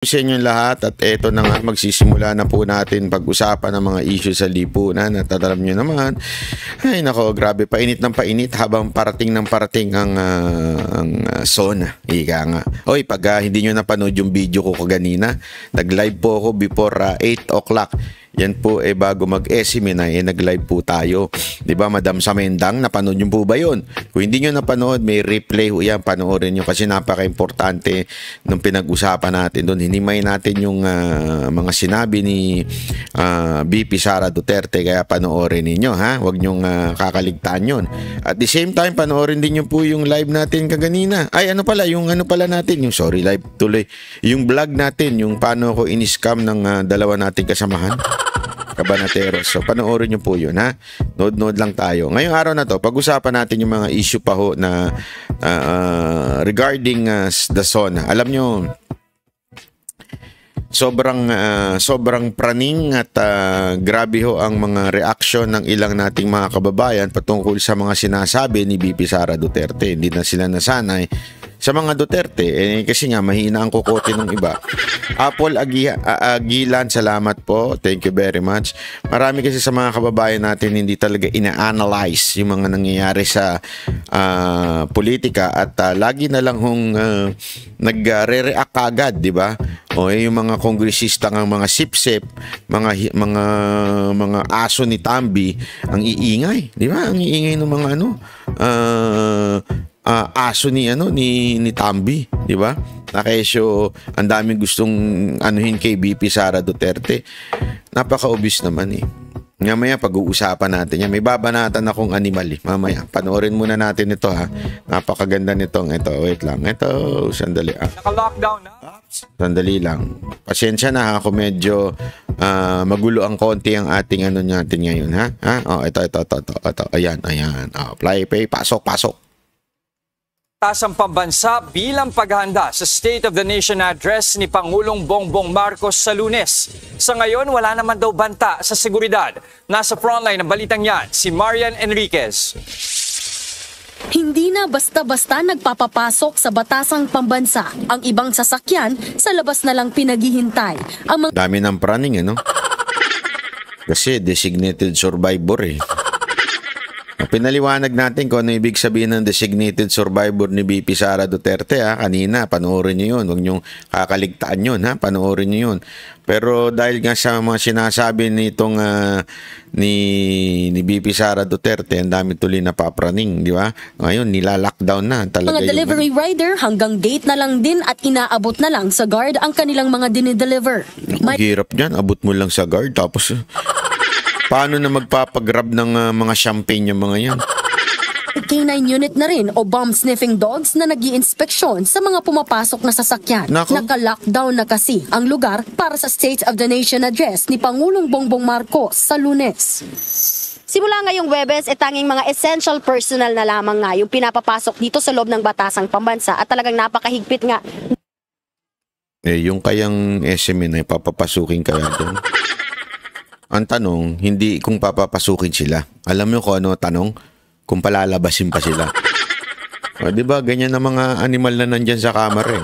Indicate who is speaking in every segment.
Speaker 1: Sa inyong lahat at eto na nga magsisimula na po natin pag-usapan ng mga issue sa lipunan at alam nyo naman ay nako grabe painit ng painit habang parating ng parating ang SONA ika nga. Oy pag hindi nyo napanood yung video ko kaganina, nag-live po ako before 8 o'clock. Yan po bago mag-esime na nag-live po tayo. 'Di ba Madam Samendang, napanood niyo po ba 'yon? Kung hindi niyo napanood, may replay ho 'yan, panoorin niyo kasi napaka-importante nung pinag-usapan natin doon. Hinimay natin yung mga sinabi ni VP Sara Duterte kaya panoorin niyo ha. Huwag niyo kakaligtaan 'yon. At the same time, panoorin din niyo po yung live natin kaganina. Ay ano pala, yung ano pala natin, yung sorry live tuloy. Yung vlog natin, yung paano ko ini-scam ng dalawa nating kasamahan. Kabanateros. So, panoorin nyo po yun, ha? Nood-nood lang tayo. Ngayong araw na to, pag-usapan natin yung mga issue pa ho na regarding the SONA. Alam nyo, sobrang praning at grabe ho ang mga reaksyon ng ilang nating mga kababayan patungkol sa mga sinasabi ni VP Sara Duterte. Hindi na sila nasanay sa mga Duterte, kasi nga mahina ang kukote ng iba. Apple Agilan, salamat po. Thank you very much. Marami kasi sa mga kababayan natin hindi talaga ina-analyze yung mga nangyayari sa politika at lagi na lang hong nagre-react agad, di ba? O yung mga kongresista ng mga sip-sip, mga aso ni Tambi, ang iingay, di ba? Ang iingay ng mga aso ni Tambi, di ba? Nakesyo, ang daming gustong anuhin kay VP Sara Duterte. Napaka-obvious naman eh. Mamaya pag-uusapan natin yan. May babanatan akong animal eh. Mamaya, panoorin muna natin ito ha. Napakaganda nitong ito. Wait lang. Ito, sandali.
Speaker 2: Naka-lockdown na?
Speaker 1: Sandali lang. Pasensya na ha kung medyo magulo ang konti ang ating natin ngayon ha. Ito. Ayan. Play, pasok.
Speaker 2: Tasang pambansa bilang paghahanda sa State of the Nation Address ni Pangulong Bongbong Marcos sa Lunes. Sa ngayon, wala naman daw banta sa seguridad. Nasa frontline ng balitang yan, si Marian Enriquez.
Speaker 3: Hindi na basta-basta nagpapapasok sa batasang pambansa. Ang ibang sasakyan, sa labas na lang pinaghihintay.
Speaker 1: Dami ng praning, Kasi designated survivor Pinaliwanag natin kung ano ibig sabihin ng designated survivor ni VP Sara Duterte kanina, panoorin niyo yun. Huwag niyong kakaligtaan yun panoorin niyo yun. Pero dahil nga sa mga sinasabi nitong ni VP Sara Duterte, ang dami tuloy na papraning, di ba? Ngayon, nila-lockdown na talaga.
Speaker 3: Mga delivery rider hanggang gate na lang din at inaabot na lang sa guard ang kanilang mga dinideliver.
Speaker 1: Hirap niyan, abot mo lang sa guard tapos paano na magpapagrab ng mga champagne yung mga yan?
Speaker 3: K9 unit na rin o bomb-sniffing dogs na nag-iinspeksyon sa mga pumapasok na sasakyan. Naka-lockdown na kasi ang lugar para sa State of the Nation Address ni Pangulong Bongbong Marcos sa Lunes.
Speaker 4: Simula ngayong Webes, tanging mga essential personnel na lamang nga yung pinapapasok dito sa loob ng batasang pambansa at talagang napakahigpit nga.
Speaker 1: Yung kayang SME na papapasukin kaya doon. Ang tanong, hindi kung papapasukin sila. Alam mo kung ano tanong? Kung palalabasin pa sila. Di ba? Ganyan na mga animal na nandyan sa kamera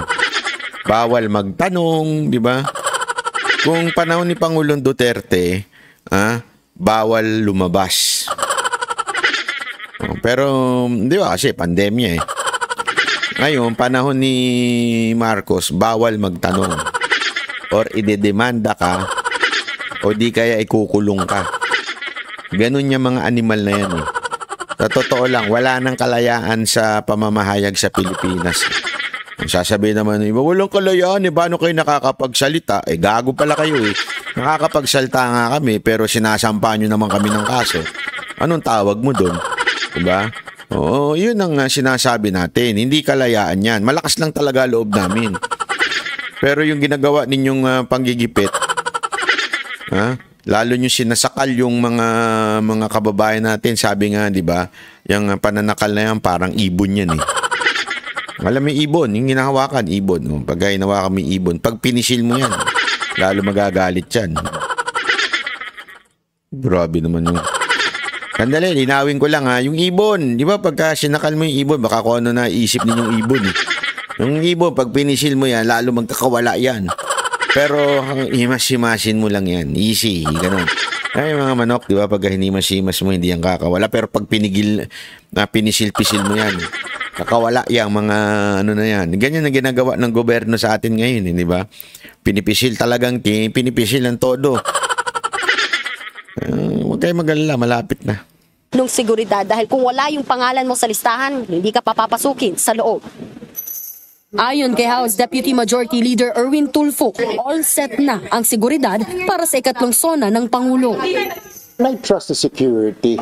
Speaker 1: Bawal magtanong, di ba? Kung panahon ni Pangulong Duterte, bawal lumabas. Pero, di ba? Kasi pandemya Ngayon, panahon ni Marcos, bawal magtanong. Or idedemanda ka, o di kaya ikukulong ka. Ganun yung mga animal na yan Sa totoo lang, wala nang kalayaan sa pamamahayag sa Pilipinas. Ang sasabihin naman ng iba, walang kalayaan paano kayo nakakapagsalita? Gago pala kayo Nakakapagsalita nga kami, pero sinasampa nyo naman kami ng kaso. Anong tawag mo doon? Diba? Oo, yun ang sinasabi natin. Hindi kalayaan yan. Malakas lang talaga loob namin. Pero yung ginagawa ninyong panggigipit, lalo nyo sinasakal yung mga kababayan natin. Sabi nga, di ba, yung pananakal na yan, parang ibon yan Alam mo ibon, yung hinahawakan, ibon. Pag hinahawakan mo ibon, pag pinisil mo yan, lalo magagalit yan. Grabe naman yung... Sandali, linawin ko lang yung ibon. Di ba, pagka sinakal mo yung ibon, baka kung ano na isip ninyong ibon Yung ibon, pag pinisil mo yan, lalo magkakawala yan. Pero himas-himasin mo lang yan. Easy, ganun. Ay, mga manok, di ba? Pag hinimas-himas mo, hindi yan kakawala. Pero pag pinisil-pisil mo yan, kakawala yung mga ano na yan. Ganyan ang ginagawa ng gobyerno sa atin ngayon, di ba? Pinipisil talagang, pinipisil ang todo. Huwag kayo mag-alala, malapit na.
Speaker 4: Nung seguridad dahil kung wala yung pangalan mo sa listahan, hindi ka papapasukin sa loob.
Speaker 3: Ayon kay House Deputy Majority Leader Erwin Tulfo, all set na ang seguridad para sa ikatlong sona ng Pangulo.
Speaker 5: I trust the security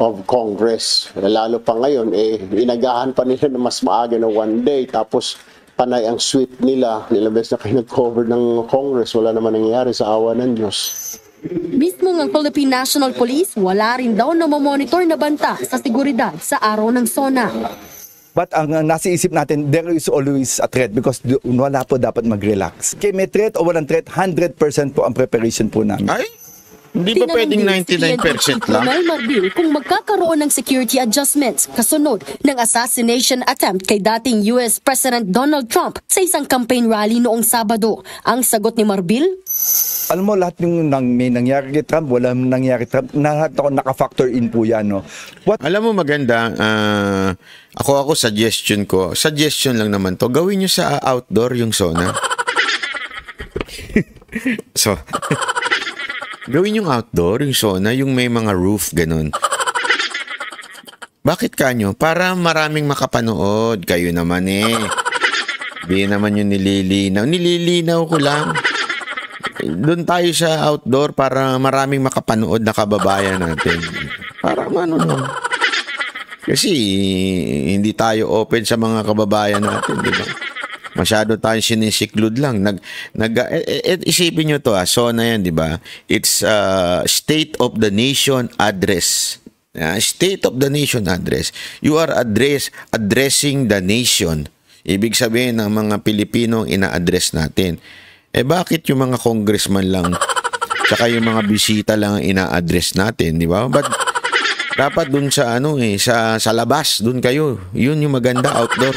Speaker 5: of Congress. Lalo pa ngayon, inagahan pa nila na mas maaga na one day. Tapos panay ang suite nila. Ilang beses na kayo nag-cover ng Congress. Wala naman nangyayari sa awa ng Diyos.
Speaker 3: Mismo ng Philippine National Police, wala rin daw na mamonitor na banta sa seguridad sa araw ng SONA.
Speaker 6: But ang nasa isip natin, there is always a threat because wala po dapat mag-relax. Kaya may threat o walang threat, 100% po ang preparation po namin.
Speaker 1: Ay, hindi ba pwedeng 99% lang?
Speaker 3: Colonel Marbil kung magkakaroon ng security adjustments kasunod ng assassination attempt kay dating US President Donald Trump sa isang campaign rally noong Sabado. Ang sagot ni Marbil?
Speaker 6: Alam mo, lahat yung may nangyari kay Trump, walang nangyari kay Trump, lahat ako naka-factor in po yan. No?
Speaker 1: Alam mo maganda, ako suggestion lang naman to, gawin nyo sa outdoor yung SONA. So, gawin yung outdoor, yung SONA, yung may mga roof, ganun. Bakit kanyo? Para maraming makapanood. Kayo naman Di naman yung nililinaw. Nililinaw ko lang. Doon tayo sa outdoor para maraming makapanood na kababayan natin. Para no. Kasi hindi tayo open sa mga kababayan natin, di ba? Masyado tayong sinisiklud lang. Isipin nyo to, SONA yan, di ba? It's State of the Nation Address. State of the Nation Address. You are addressing the nation. Ibig sabihin ng mga Pilipino ina-address natin. Bakit yung mga congressman lang tsaka yung mga bisita lang ang ina-address natin, di ba? But dapat dun sa sa labas, dun kayo. Yun yung maganda, outdoor.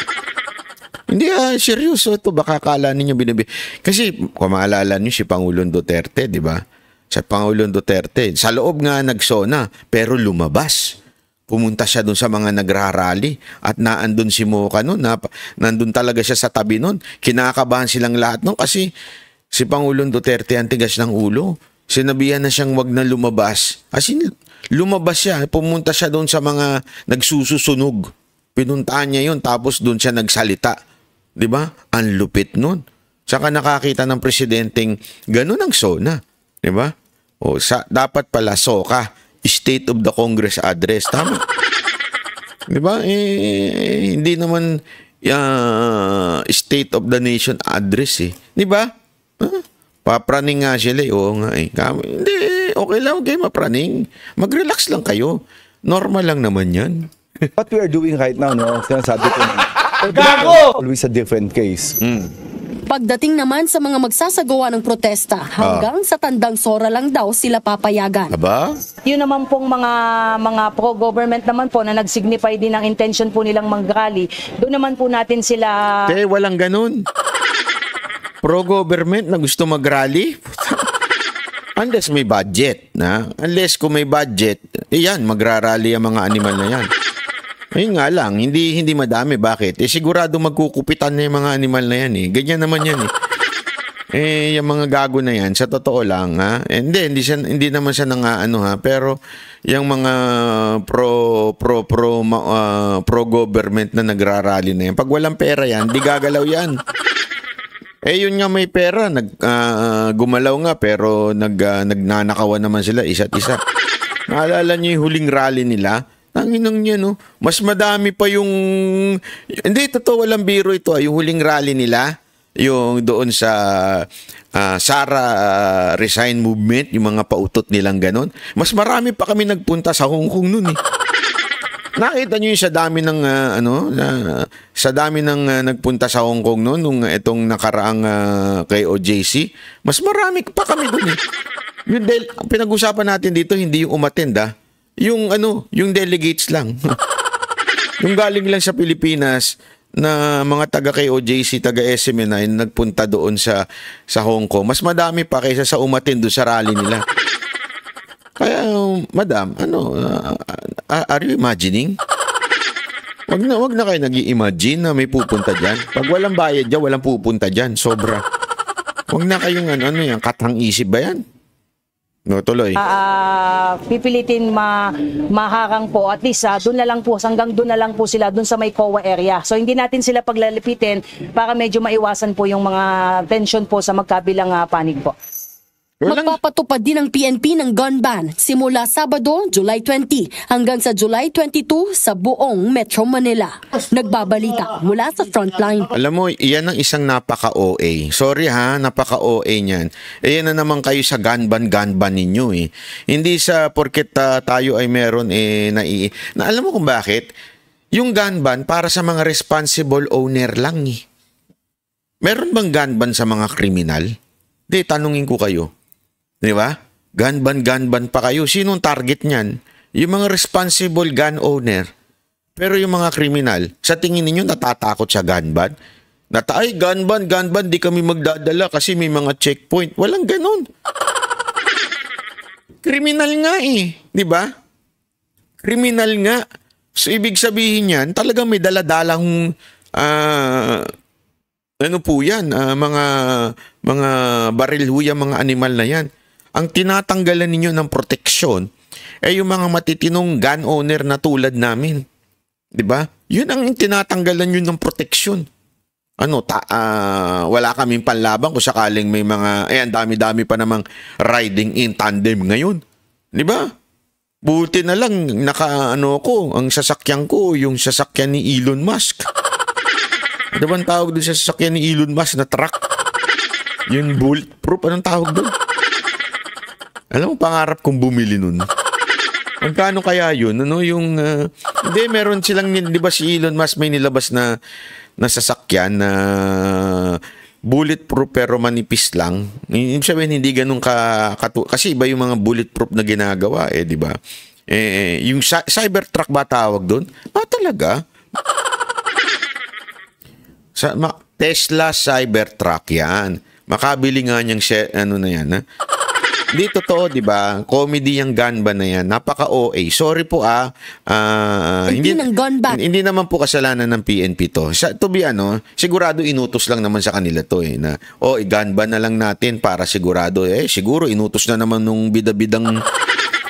Speaker 1: Hindi seryoso to, baka akala ninyo kasi kung maalala niyo si Pangulong Duterte, di ba? Sa Pangulong Duterte, sa loob nga nagsona, pero lumabas. Pumunta siya dun sa mga nagrarally at naandun si Mocha nun, nandun talaga siya sa tabi nun. Kinakabahan silang lahat nun kasi si Pangulong Duterte ang tigas ng ulo. Sinabihan na siyang wag na lumabas. Kasi lumabas siya, pumunta siya doon sa mga nagsususunog. Pinuntaan niya yun, tapos doon siya nagsalita. Di ba? Ang lupit nun. Saka nakakita ng presidenteng ganun ang SONA. Di ba? Dapat pala SOCA, State of the Congress Address. Tama. Di ba? Hindi naman State of the Nation Address Di ba? Papraning nga sila Oo nga Hindi, okay lang kayo mapraning. Mag-relax lang kayo. Normal lang naman yan.
Speaker 6: What we are doing right now, sinasabi ko always a different case.
Speaker 3: Pagdating naman sa mga magsasagawa ng protesta, hanggang sa tandang sora lang daw sila papayagan.
Speaker 1: Aba?
Speaker 7: Yun naman pong mga pro-government naman po na nag-signify din ng intention po nilang mag-rally. Doon naman po natin sila...
Speaker 1: Walang ganun. Pro-government na gusto mag-rally? Unless may budget. Unless kung may budget, yan, magra-rally ang mga animal na yan. Ayun nga lang, hindi madami. Bakit? Sigurado magkukupitan na yung mga animal na yan Ganyan naman yan yung mga gago na yan, sa totoo lang hindi naman siya pero yung mga pro-government na nagrarally na yan, pag walang pera yan, di gagalaw yan. Yun nga may pera, gumalaw nga pero nagnanakawan naman sila isa't isa. Naalala niyo yung huling rally nila? Tanginang niya, mas madami pa yung... Hindi, totoo, walang biro ito. Yung huling rally nila, yung doon sa Sara Resign Movement, yung mga pautot nilang ganon. Mas marami pa kami nagpunta sa Hong Kong nun Nakita niyo yung sa dami ng nagpunta sa Hong Kong noon nung itong nakaraang kay OJC, mas marami pa kami doon Yung pinag-usapan natin dito hindi yung umattend yung delegates lang. Yung galing lang sa Pilipinas na mga taga KOJC, taga SMNI nagpunta doon sa Hong Kong. Mas madami pa kaysa sa umatin doon sa rally nila. Kaya, madam, are you imagining? Wag na kayo nag-i-imagine na may pupunta dyan. Pag walang bayad dyan, walang pupunta dyan. Sobra. Wag na kayong yan, katang isip ba yan? No, tuloy.
Speaker 7: Pipilitin maharang po. At least doon na lang po, hanggang doon na lang po sila doon sa may COA area. So hindi natin sila paglalipitin para medyo maiwasan po yung mga tension po sa magkabilang panig po.
Speaker 3: Magpapatupad din ng PNP ng gun ban simula Sabado, July 20 hanggang sa July 22 sa buong Metro Manila. Nagbabalita mula sa Frontline.
Speaker 1: Alam mo, iyan ang isang napaka-OA. Sorry ha, napaka-OA niyan. Yan na naman kayo sa gun ban ninyo eh. Hindi sa porket tayo ay meron na alam mo kung bakit? Yung gun ban para sa mga responsible owner lang eh. Meron bang gun ban sa mga kriminal? Di, tanungin ko kayo. Di ba? Gun ban pa kayo. Sinong target niyan? Yung mga responsible gun owner. Pero yung mga kriminal, sa tingin ninyo natatakot sa gun ban? Ay, gun ban, di kami magdadala kasi may mga checkpoint. Walang ganun. Kriminal nga eh. Di ba? Kriminal nga. So, ibig sabihin yan, talagang may daladalang ano po yan, mga baril ho yan, mga animal na yan. Ang tinatanggalan ninyo ng proteksyon ay yung mga matitinong gun owner na tulad namin. 'Di ba? Yun ang tinatanggalan yun ng proteksyon. Wala kaming panlaban kung sakaling may mga dami-dami pa namang riding in tandem ngayon. 'Di ba? Buti na lang ang sasakyan ko, yung sasakyan ni Elon Musk. Ano bang tawag doon sa sasakyan ni Elon Musk na truck? Yung bulletproof, anong tawag doon? Alam mo, pangarap kong bumili nun. Magkano kaya yun? Hindi, meron silang, di ba si Elon Musk may nilabas na sasakyan na bulletproof pero manipis lang. Ibig sabihin, hindi ganun kasi iba yung mga bulletproof na ginagawa di ba? Yung Cybertruck ba tawag doon? Talaga? Tesla Cybertruck yan. Makabili nga niyang na yan, ha? Di totoo, di ba? Comedy yung gun ban na yan. Napaka-OA. Sorry po
Speaker 3: hindi ng gun ban.
Speaker 1: Hindi naman po kasalanan ng PNP to. Sigurado inutos lang naman sa kanila to na gun ban na lang natin para sigurado. Siguro inutos na naman nung bida-bidang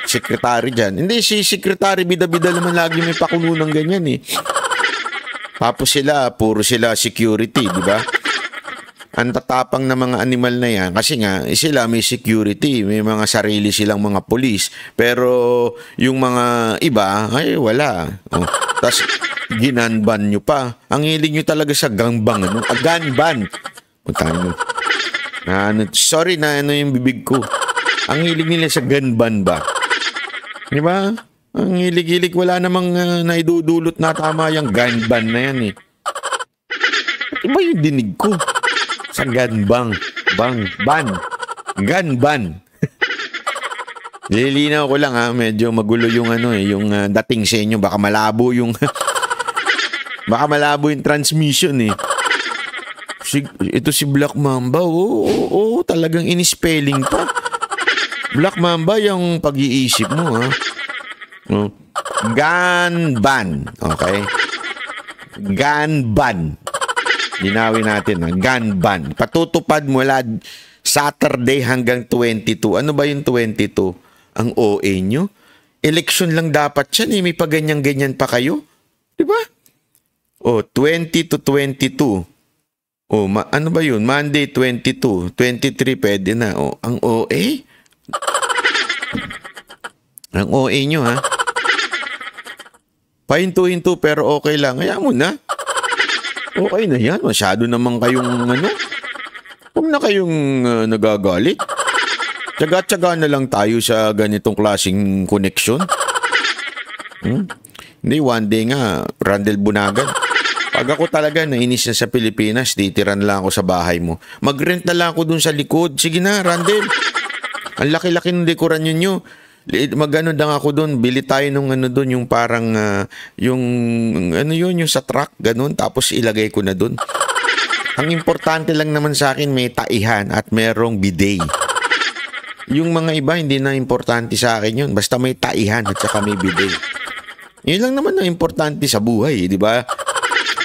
Speaker 1: sekretary dyan. Hindi, si sekretary bida-bida naman lagi may pakulo ng ganyan eh. Tapos puro sila security, di ba? Ang tatapang na mga animal na yan kasi nga sila may security, may mga sarili silang mga pulis, pero yung mga iba ay wala. Tapos ginanban nyo pa. Ang hilig nyo talaga sa gangbang, ganban. Sorry na yung bibig ko. Ang hilig nila sa ganban ba? Di ba? Ang hilig-hilig, wala namang naidudulot na tama yung ganban na yan eh. Iba yung dinig ko. Sa ganbang. Ganban. Lilinaw ko lang medyo magulo yung yung dating sa inyo. Baka malabo yung transmission eh. Ito si Black Mamba. Oo, talagang in-spelling pa. Black Mamba yung pag-iisip mo Ganban. Okay? Ganban. Linawin natin, gun ban. Patutupad mula Saturday hanggang 22. Ano ba yung 22? Ang OA nyo? Election lang dapat yan may paganyan-ganyan pa kayo. Diba? 20 to 22. Ano ba yun? Monday 22. 23 pwede na. Ang OA? Ang OA nyo Pahinto-hinto pero okay lang. Kaya mo na. Okay na yan. Masyado naman kayong huwag na kayong nagagalit. Tsaga-tsaga na lang tayo sa ganitong klaseng connection. Hindi, one day nga, Randel Bunagan. Pag ako talaga nainis na sa Pilipinas, titiran lang ako sa bahay mo. Mag-rent na lang ako dun sa likod. Sige na, Randel. Ang laki-laki ng dekoran nyo. Magano lang ako doon, bili tayo nung ano doon, yung parang, yung, ano yun, yung sa truck, ganun, tapos ilagay ko na doon. Ang importante lang naman sa akin, may taihan at merong bidet. Yung mga iba, hindi na importante sa akin yun. Basta may taihan at saka may bidet. Yun lang naman ang importante sa buhay, di ba?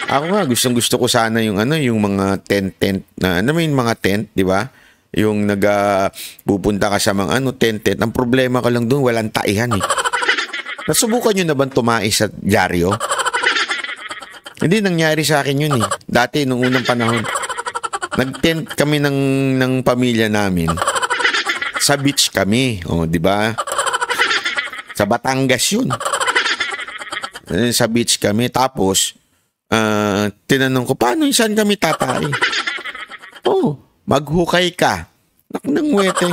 Speaker 1: Ako nga, gusto ko sana yung ano, yung mga tent, na, ano yung mga tent, di ba? Yung pupunta ka sa mga tent. Ang problema ko lang doon, walang taihan eh. Nasubukan nyo na bang tumais sa dyaryo? Hindi nangyari sa akin yun eh. Dati, nung unang panahon, nag-tent kami ng pamilya namin. Sa beach kami. O, di ba? Sa Batangas yun. Sa beach kami. Tapos, tinanong ko, paano saan kami tatay? Maghukay ka. Nang wete.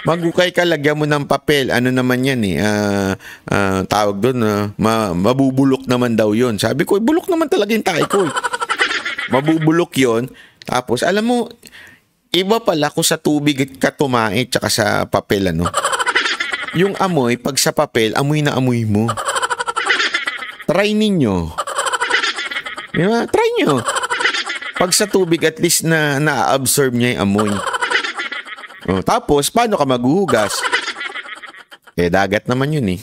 Speaker 1: Maghukay ka, lagyan mo ng papel. Ano naman yan eh. Tawag doon, mabubulok naman daw yun. Sabi ko, bulok naman talaga yung tayo ko. Mabubulok yun. Tapos, alam mo, iba pala kung sa tubig ka tumait tsaka sa papel, ano. Yung amoy, pag sa papel, amoy na amoy mo. Try ninyo. Diba? Try nyo. Pag sa tubig, at least na-absorb niya yung amoy. Tapos, paano ka maghuhugas? Dagat naman yun eh.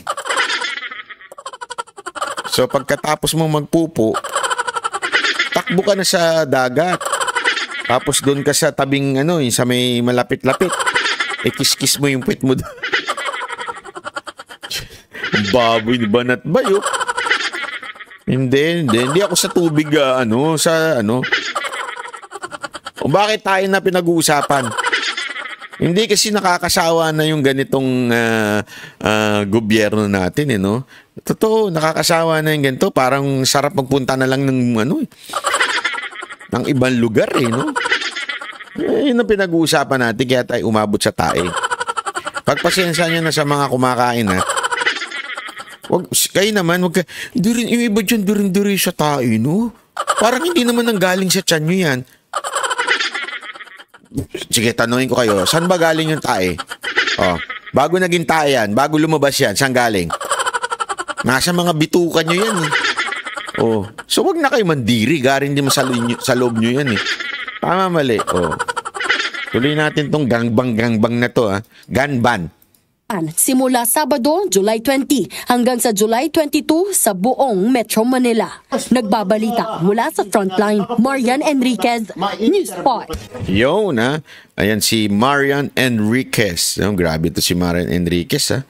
Speaker 1: So, pagkatapos mo magpupo, takbo ka na sa dagat. Tapos, doon ka sa tabing, sa may malapit-lapit. Kiss-kiss mo yung puwet mo doon. Baboy, banat ba yun? Hindi ako sa tubig, O bakit tayo na pinag-uusapan? Hindi kasi nakakasawa na yung ganitong gobyerno natin, no? Totoo, nakakasawa na yung ganito. Parang sarap magpunta na lang ng ng ibang lugar, no? Yun ang pinag-uusapan natin, kaya tayo umabot sa tae. Pagpasensya nyo na sa mga kumakain, ha? Kayo naman, yung iba dyan, diri sa tae, no? Parang hindi naman nanggaling sa tiyan nyo yan. Sige, tanungin ko kayo, saan ba galing yung tae? Bago naging tae yan, bago lumabas yan, saan galing? Nasa mga bitukan nyo yan eh. So wag na kayo mandiri, galing din sa loob nyo yan eh. Tama, mali. Tuloy natin tong gangbang na to, ha. Ganban.
Speaker 3: Simula Sabado, July 20 hanggang sa July 22 sa buong Metro Manila. Nagbabalita mula sa Frontline, Marian Enriquez, News Spot.
Speaker 1: Ayan si Marian Enriquez. Grabe to si Marian Enriquez, ha.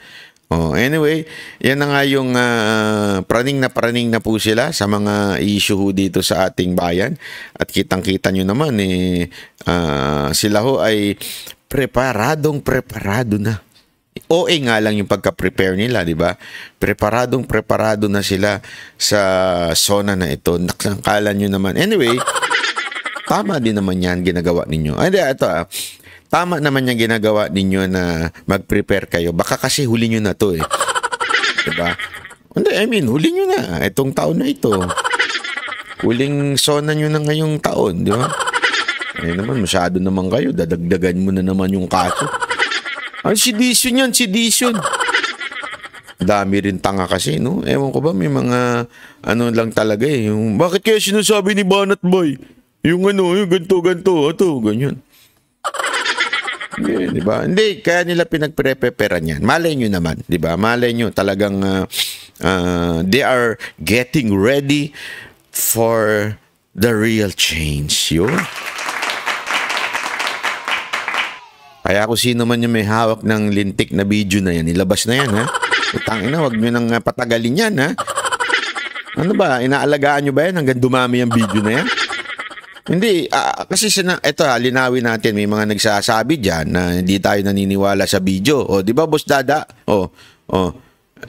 Speaker 1: Anyway, yan na nga yung praning na po sila sa mga issue dito sa ating bayan. At kitang-kita nyo naman, sila ho ay preparado na. OA nga lang yung pagka-prepare nila, di ba? Preparado na sila sa zona na ito. Nakala nyo naman. Anyway, tama din naman yan ginagawa ninyo. Tama naman yung ginagawa ninyo na mag-prepare kayo. Baka kasi huli nyo na to eh. Di ba? Huli nyo na. Itong taon na ito. Huling zona nyo na ngayong taon, di ba? Naman, masyado naman kayo. Dadagdagan mo na naman yung kaso. Si Dison. Dami rin tanga kasi, no? Ewan ko ba, may mga, lang talaga eh. Yung, bakit kaya sinasabi ni Banat Boy? Yung yung ganito, ganyan. Diba? Hindi, kaya nila pinagpre-preparan yan. Malay nyo naman, diba? Malay nyo, talagang, they are getting ready for the real change. Yun. Kaya kung sino man yung may hawak ng lintik na video na yan, ilabas na yan, ha? Utangin na, wag nyo nang patagalin yan, ha? Ano ba? Inaalagaan nyo ba yan hanggang dumami yung video na yan? Hindi, kasi linawin natin, may mga nagsasabi dyan na hindi tayo naniniwala sa video. Di ba, Boss Dada?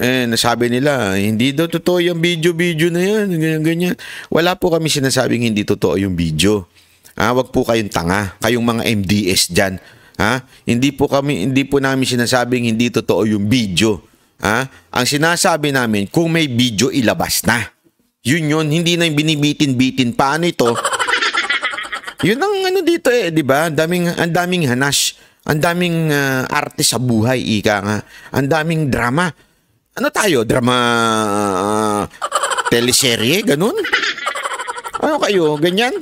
Speaker 1: Nasabi nila, hindi daw totoo yung video na yan, ganyan. Wala po kami sinasabing hindi totoo yung video. Wag po kayong tanga, kayong mga MDS dyan. Hindi po namin sinasabing hindi totoo yung video. Ang sinasabi namin, kung may video, ilabas na. Yun, hindi na yung binibitin-bitin. Paano ito? Yun ang dito di ba? Ang daming hanas. Ang daming arte sa buhay, ika nga. Ang daming drama. Ano tayo? Drama teleserye? Ganun? Ano kayo? Ganyan?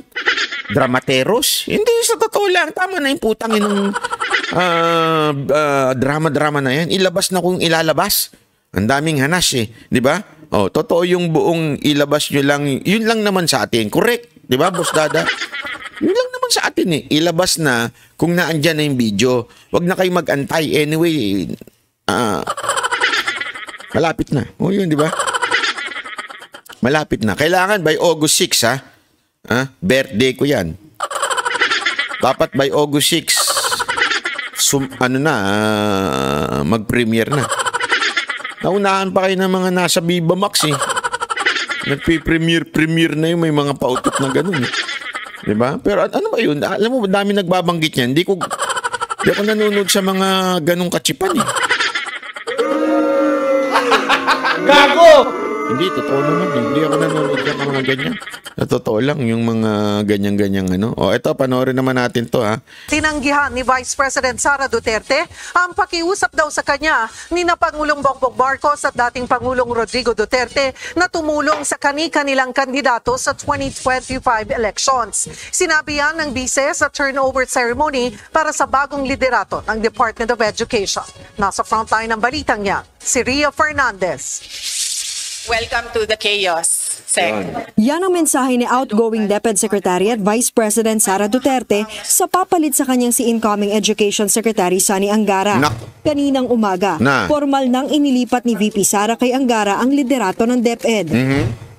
Speaker 1: Dramateros? Hindi, sa totoo lang. Tama na yung putang inong drama-drama na yan. Ilabas na kung ilalabas. Ang daming hanas eh. Di ba? Oh, totoo yung buong ilabas nyo lang. Yun lang naman sa atin. Correct. Di ba, Boss Dada? Yun lang naman sa atin eh. Ilabas na kung naandyan na yung video. Huwag na kayo mag-antay. Anyway, malapit na. O yun, di ba? Malapit na. Kailangan by August 6, ha? Birthday ko yan. Dapat by August 6, mag-premiere na. Naunahan pa kayo ng mga nasa Viva Max eh. Nagpi-premiere na yung may mga pautot na ganun eh. Diba? Pero ano ba yun? Alam mo, dami nagbabanggit yan. Hindi ako nanonood sa mga ganung katsipan eh.
Speaker 8: Gago!
Speaker 1: Hindi, totoo naman eh. Hindi ako nanonood sa mga ganyan. Totoo lang yung mga ganyan-ganyang ano. O, eto, panoorin naman natin to ha.
Speaker 9: Tinanggihan ni Vice President Sara Duterte ang pakiusap daw sa kanya ni na Pangulong Bongbong Marcos at dating Pangulong Rodrigo Duterte na tumulong sa kani-kanilang kandidato sa 2025 elections. Sinabi yan ng bise sa turnover ceremony para sa bagong liderato ng Department of Education. Nasa frontline ng balitang yan, si Ria Fernandez.
Speaker 10: Welcome to the chaos.
Speaker 11: Yan ang mensahe ni outgoing DepEd Secretary at Vice President Sara Duterte sa papalit sa kanyang si incoming Education Secretary Sonny Angara. Kaninang umaga, formal nang inilipat ni VP Sara kay Angara ang liderato ng DepEd.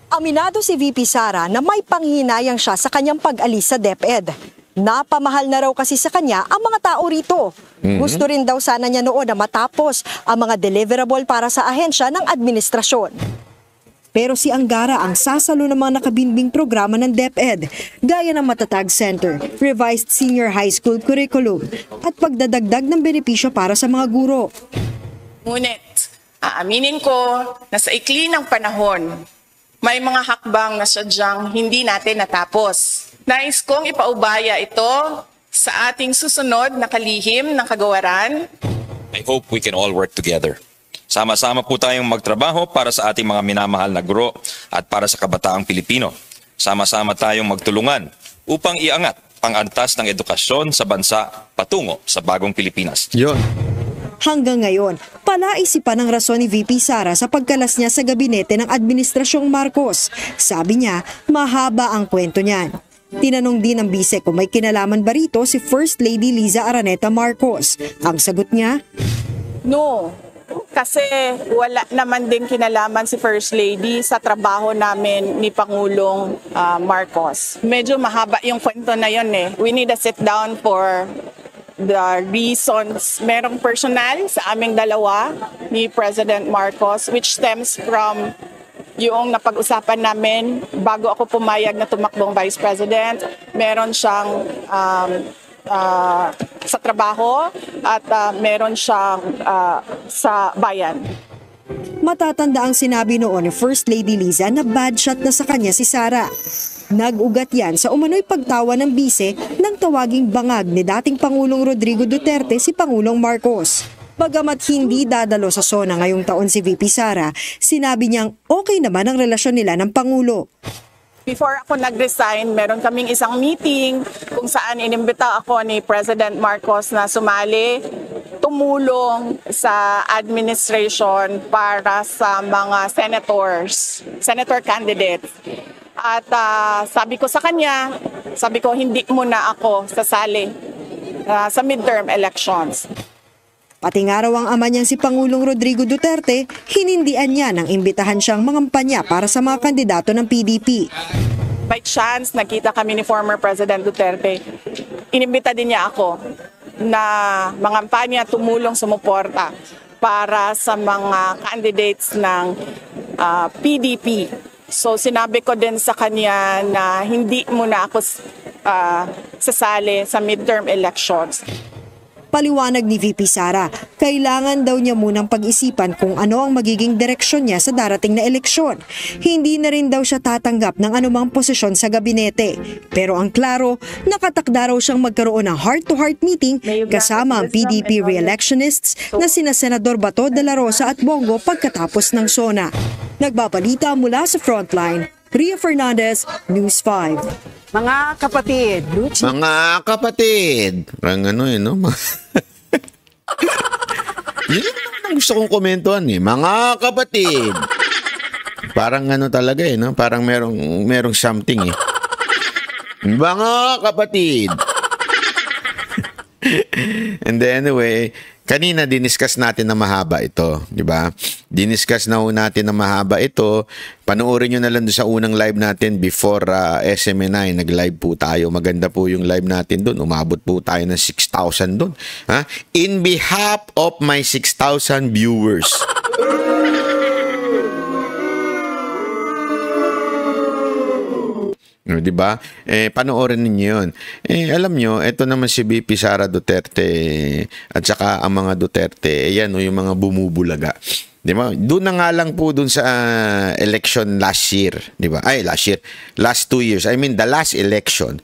Speaker 11: Aminado si VP Sara na may panghinayang siya sa kanyang pag-alis sa DepEd. Napamahal na raw kasi sa kanya ang mga tao rito. Gusto rin daw sana niya noon na matapos ang mga deliverable para sa ahensya ng administrasyon. Pero si Angara ang sasalo ng mga nakabinbing programa ng DepEd, gaya ng Matatag Center, revised senior high school curriculum, at pagdadagdag ng benepisyo para sa mga guro.
Speaker 10: Ngunit, aaminin ko na sa ikli ng panahon, may mga hakbang na sadyang hindi natin natapos. Nais kong ipaubaya ito sa ating susunod na kalihim ng kagawaran.
Speaker 12: I hope we can all work together. Sama-sama po tayong magtrabaho para sa ating mga minamahal na guro at para sa kabataang Pilipino. Sama-sama tayong magtulungan upang iangat ang antas ng edukasyon sa bansa patungo sa bagong Pilipinas.
Speaker 1: Yun.
Speaker 11: Hanggang ngayon, palaisipan ang rason ni VP Sara sa pagkalas niya sa gabinete ng Administrasyong Marcos. Sabi niya, mahaba ang kwento niyan. Tinanong din ng bise kung may kinalaman ba rito si First Lady Liza Araneta Marcos. Ang sagot niya,
Speaker 10: no. Kasi wala naman din kinalaman si First Lady sa trabaho namin ni Pangulong Marcos. Medyo mahaba yung kwento na yun eh. We need a sit down for the reasons. Merong personal sa aming dalawa ni President Marcos which stems from yung napag-usapan namin bago ako pumayag na tumakbong Vice President. Meron siyang sa trabaho at meron siyang sa bayan.
Speaker 11: Matatanda ang sinabi noon ni First Lady Liza na bad shot na sa kanya si Sara. Nag-ugat yan sa umano'y pagtawa ng bise ng tawaging bangag ni dating Pangulong Rodrigo Duterte si Pangulong Marcos. Bagamat hindi dadalo sa SONA ngayong taon si VP Sara, sinabi niyang okay naman ang relasyon nila ng Pangulo.
Speaker 10: Before ako nag-resign, meron kaming isang meeting kung saan inimbita ako ni President Marcos na sumali, tumulong sa administration para sa mga senator candidates. At sabi ko sa kanya, hindi muna ako sasali sa midterm elections.
Speaker 11: Pati nga raw ang ama niyang si Pangulong Rodrigo Duterte, hinindian niya nang imbitahan siyang mangampanya para sa mga kandidato ng PDP.
Speaker 10: By chance, nakita kami ni former President Duterte. Inimbita din niya ako na mangampanya, tumulong, sumuporta para sa mga candidates ng PDP. So sinabi ko din sa kanya na hindi muna ako sasali sa midterm elections.
Speaker 11: Paliwanag ni VP Sara, kailangan daw niya munang pag-isipan kung ano ang magiging direksyon niya sa darating na eleksyon. Hindi na rin daw siya tatanggap ng anumang posisyon sa gabinete. Pero ang klaro, nakatakda raw siyang magkaroon ng heart-to-heart meeting kasama ang PDP re-electionists na sina Senador Bato de la Rosa at Bongo pagkatapos ng SONA. Nagbabalita mula sa Frontline, Ria Fernandez, News 5.
Speaker 13: Mga kapatid,
Speaker 1: mga kapatid. Parang ano no? Yun ang gusto kong komentuhan eh. Mga kapatid. Parang ano talaga no? Parang merong something eh. Mga kapatid. And then anyway, kanina diniscuss natin na mahaba ito, di ba? Diniscuss na natin na mahaba ito. Panoorin nyo na lang sa unang live natin before SMNI. Nag-live po tayo. Maganda po yung live natin doon. Umabot po tayo ng 6,000 doon. Ha? In behalf of my 6,000 viewers. No, di ba? Panoorin niyo 'yon. Alam niyo, ito naman si VP Sara Duterte at saka ang mga Duterte, ayan yung mga bumubulaga. Di ba? Doon na nga lang po doon sa election last year, di ba? Ay, last year. Last 2 years. I mean, the last election.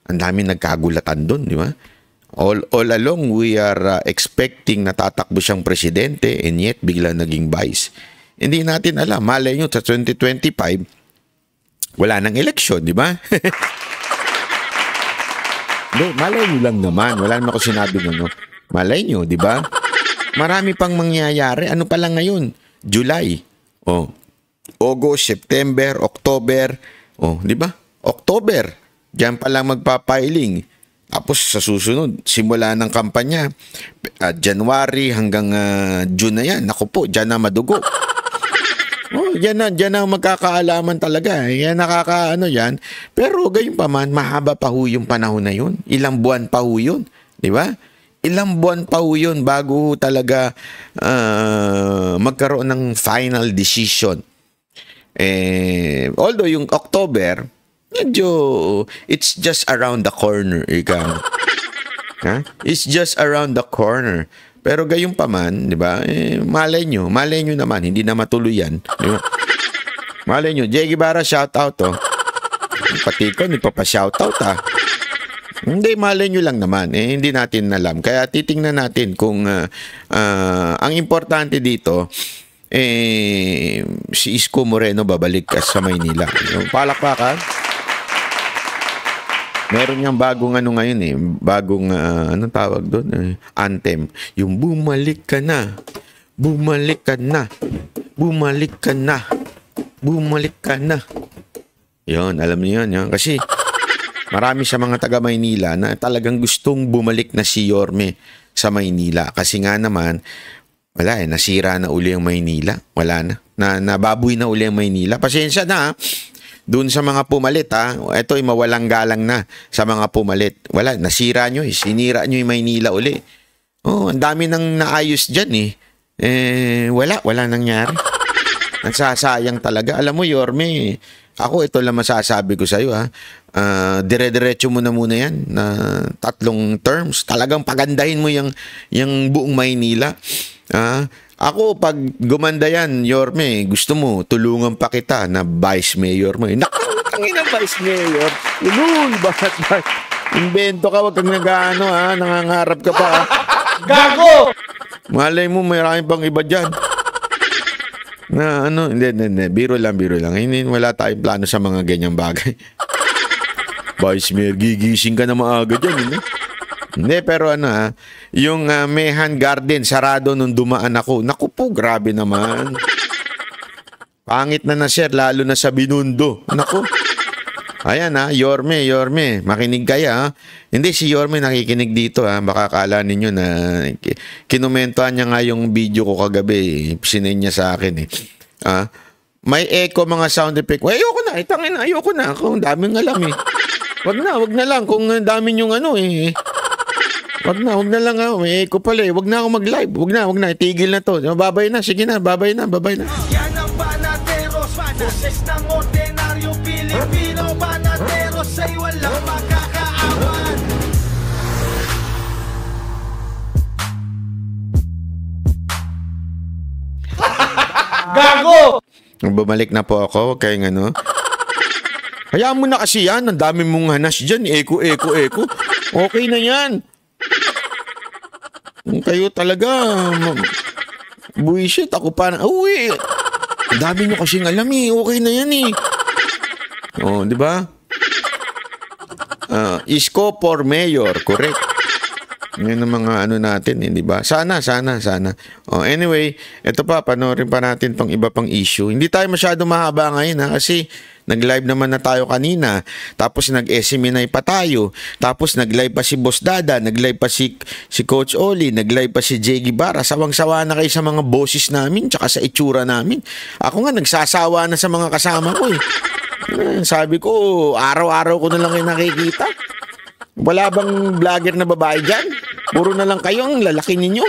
Speaker 1: Ang dami nagkagulatan doon, di ba? All along, we are expecting na tatakbo siyang presidente and yet bigla naging vice. Hindi natin alam. Malay nyo, sa 2025, wala nang eleksyon, di ba? Malay nyo lang naman. Wala naman ako sinabi no. Malay nyo, di ba? Marami pang mangyayari. Ano pa lang ngayon? July. August, September, October. Di ba? October. Diyan pa lang magpapiling. Tapos sa susunod, simula ng kampanya. January hanggang June na yan. Naku po, diyan na madugo. Diyan na magkakaalaman talaga. Yan nakakaano yan. Pero gayon pa man, mahaba pa ho yung panahon na yun. Ilang buwan pa ho yun. Di ba? Ilang buwan pa ho yun bago talaga magkaroon ng final decision. Although yung October, medyo it's just around the corner. It's just around the corner. Pero gayon pa man, di ba? Malay nyo naman, hindi na matuloy yan. Diba? Malay nyo, Jay Guevara, shout out Pati ko, hindi pa shout out Hindi, malay nyo lang naman. Hindi natin alam. Kaya titingnan natin kung ang importante dito, si Isko Moreno babalik sa Maynila. Palakpakan. Meron niyang bagong ngayon bagong anong tawag doon? Anthem. Yung bumalik ka na. Bumalik ka na. Bumalik ka na. Bumalik ka na. Yun, alam niyo yun. Kasi marami sa mga taga Maynila na talagang gustong bumalik na si Yorme sa Maynila. Kasi nga naman, wala nasira na uli ang Maynila. Wala na. Nababoy na uli ang Maynila. Pasensya na doon sa mga pumalit ito ay mawalang galang na sa mga pumalit. Wala, nasira nyo sinira nyo yung Maynila uli. Ang dami nang naayos dyan wala nangyari. Nagsasayang talaga. Alam mo Yorme, ako ito lang masasabi ko sa'yo dire-diretso mo na muna yan na 3 terms. Talagang pagandahin mo yung buong Maynila. Ako, pag gumanda yan, Yorme, gusto mo, tulungan pa kita na vice mayor mo. Nakangin ang vice mayor. Bakit ba? Invento ka, wag kang nangangarap ka pa.
Speaker 8: Gago!
Speaker 1: Malay mo, mayroon pang iba dyan. Hindi. Biro lang. Hindi, wala tayong plano sa mga ganyang bagay. Vice mayor, gigising ka na maaga dyan, hindi? Hindi, pero yung Mehan Garden, sarado nung dumaan ako. Naku po, grabe naman. Pangit na sir, lalo na sa Binundo. Naku. Ayan Yorme, makinig kaya Hindi, si Yorme nakikinig dito Baka kala ninyo na kinumentuhan niya nga yung video ko kagabi. Sinend niya sa akin may echo mga sound effect. Ayoko na, ayoko na. Kung daming alam Wag na lang. Kung dami yung Wag na lang may echo pala Wag na ako mag-live. Wag na. Itigil na to. Babay na. Sige na. Babay na.
Speaker 8: Yan ang Banateros. Boses ng ordinaryo Pilipino. Banateros ay walang magkakaawan. Gago!
Speaker 1: Bumalik na po ako, huwag kayong ano. Hayaan mo na kasi yan, ang dami mong hanas dyan, eko. Okay na yan. Kayo talaga, buwisit, ako parang, uwi. Ang dami nyo kasing alam eh, okay na yan eh. Oh, di ba? Isko for mayor, correct. Yan ang mga ano natin, di ba? Sana. Oh, anyway, ito pa, panoorin pa natin tong iba pang issue. Hindi tayo masyado mahaba ngayon ha, kasi nag-live naman na tayo kanina. Tapos nag-SMNI pa tayo. Tapos nag-live pa si Boss Dada, nag-live pa si Coach Oli, nag-live pa si Jay Guevara. Sawang-sawa na kayo sa mga boses namin, tsaka sa itsura namin. Ako nga, nagsasawa na sa mga kasama ko eh. Sabi ko, araw-araw ko na lang kayo nakikita. Wala bang vlogger na babae dyan? Puro na lang kayo ang lalaki ninyo.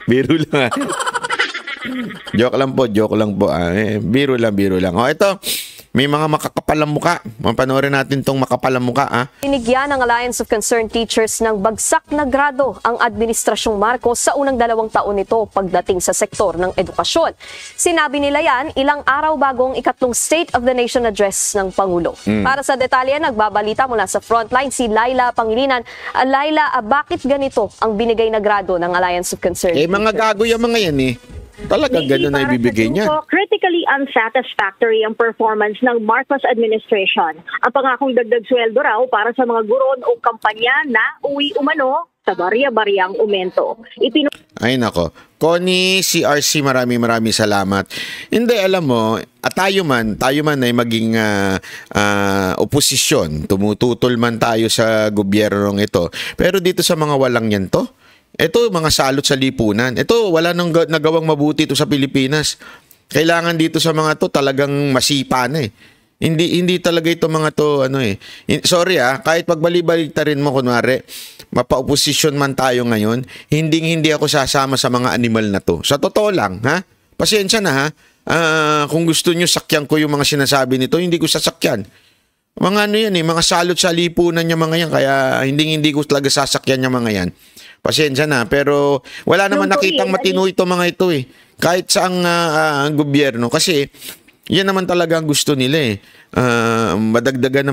Speaker 1: Biro lang. Joke lang po. Biro lang. O, ito. May mga makakapalang muka. Mapanoorin natin tong makapalang muka.
Speaker 13: Binigyan ng Alliance of Concerned Teachers ng bagsak na grado ang Administrasyong Marcos sa unang 2 taon nito pagdating sa sektor ng edukasyon. Sinabi nila yan ilang araw bago ang ikatlong State of the Nation Address ng Pangulo. Para sa detalye, nagbabalita mula sa frontline si Laila Pangilinan. Laila, bakit ganito ang binigay na grado ng Alliance of Concerned Teachers?
Speaker 1: Mga gago yung mga yan eh. Talagang gano'n na ibibigay niya.
Speaker 14: Critically unsatisfactory ang performance ng Marcos administration. Ang pangakong dagdag sweldo raw para sa mga guro o kampanya na uwi umano sa barya-baryang umento.
Speaker 1: Ay nako. Connie, CRC, maraming salamat. Hindi, alam mo, tayo man ay maging oposisyon. Tumututol man tayo sa gobyernong ito. Pero dito sa mga walang yan to, ito, mga salot sa lipunan. Ito, wala nang nagawang mabuti ito sa Pilipinas. Kailangan dito sa mga to talagang masipa na eh. Hindi talaga ito mga to, sorry kahit pagbali-balita rin mo, kunwari, mapa-oposisyon man tayo ngayon, hindi ako sasama sa mga animal na to. Sa totoo lang, pasensya na kung gusto nyo sakyan ko yung mga sinasabi nito, hindi ko sasakyan. Mga yan mga salot sa lipunan niya mga yan, kaya hindi ko talaga sasakyan niya mga yan. Pasensya na, pero wala naman nakitang matino ito mga ito eh. Kahit sa ang gobyerno. Kasi yan naman talaga ang gusto nila eh. Madagdagan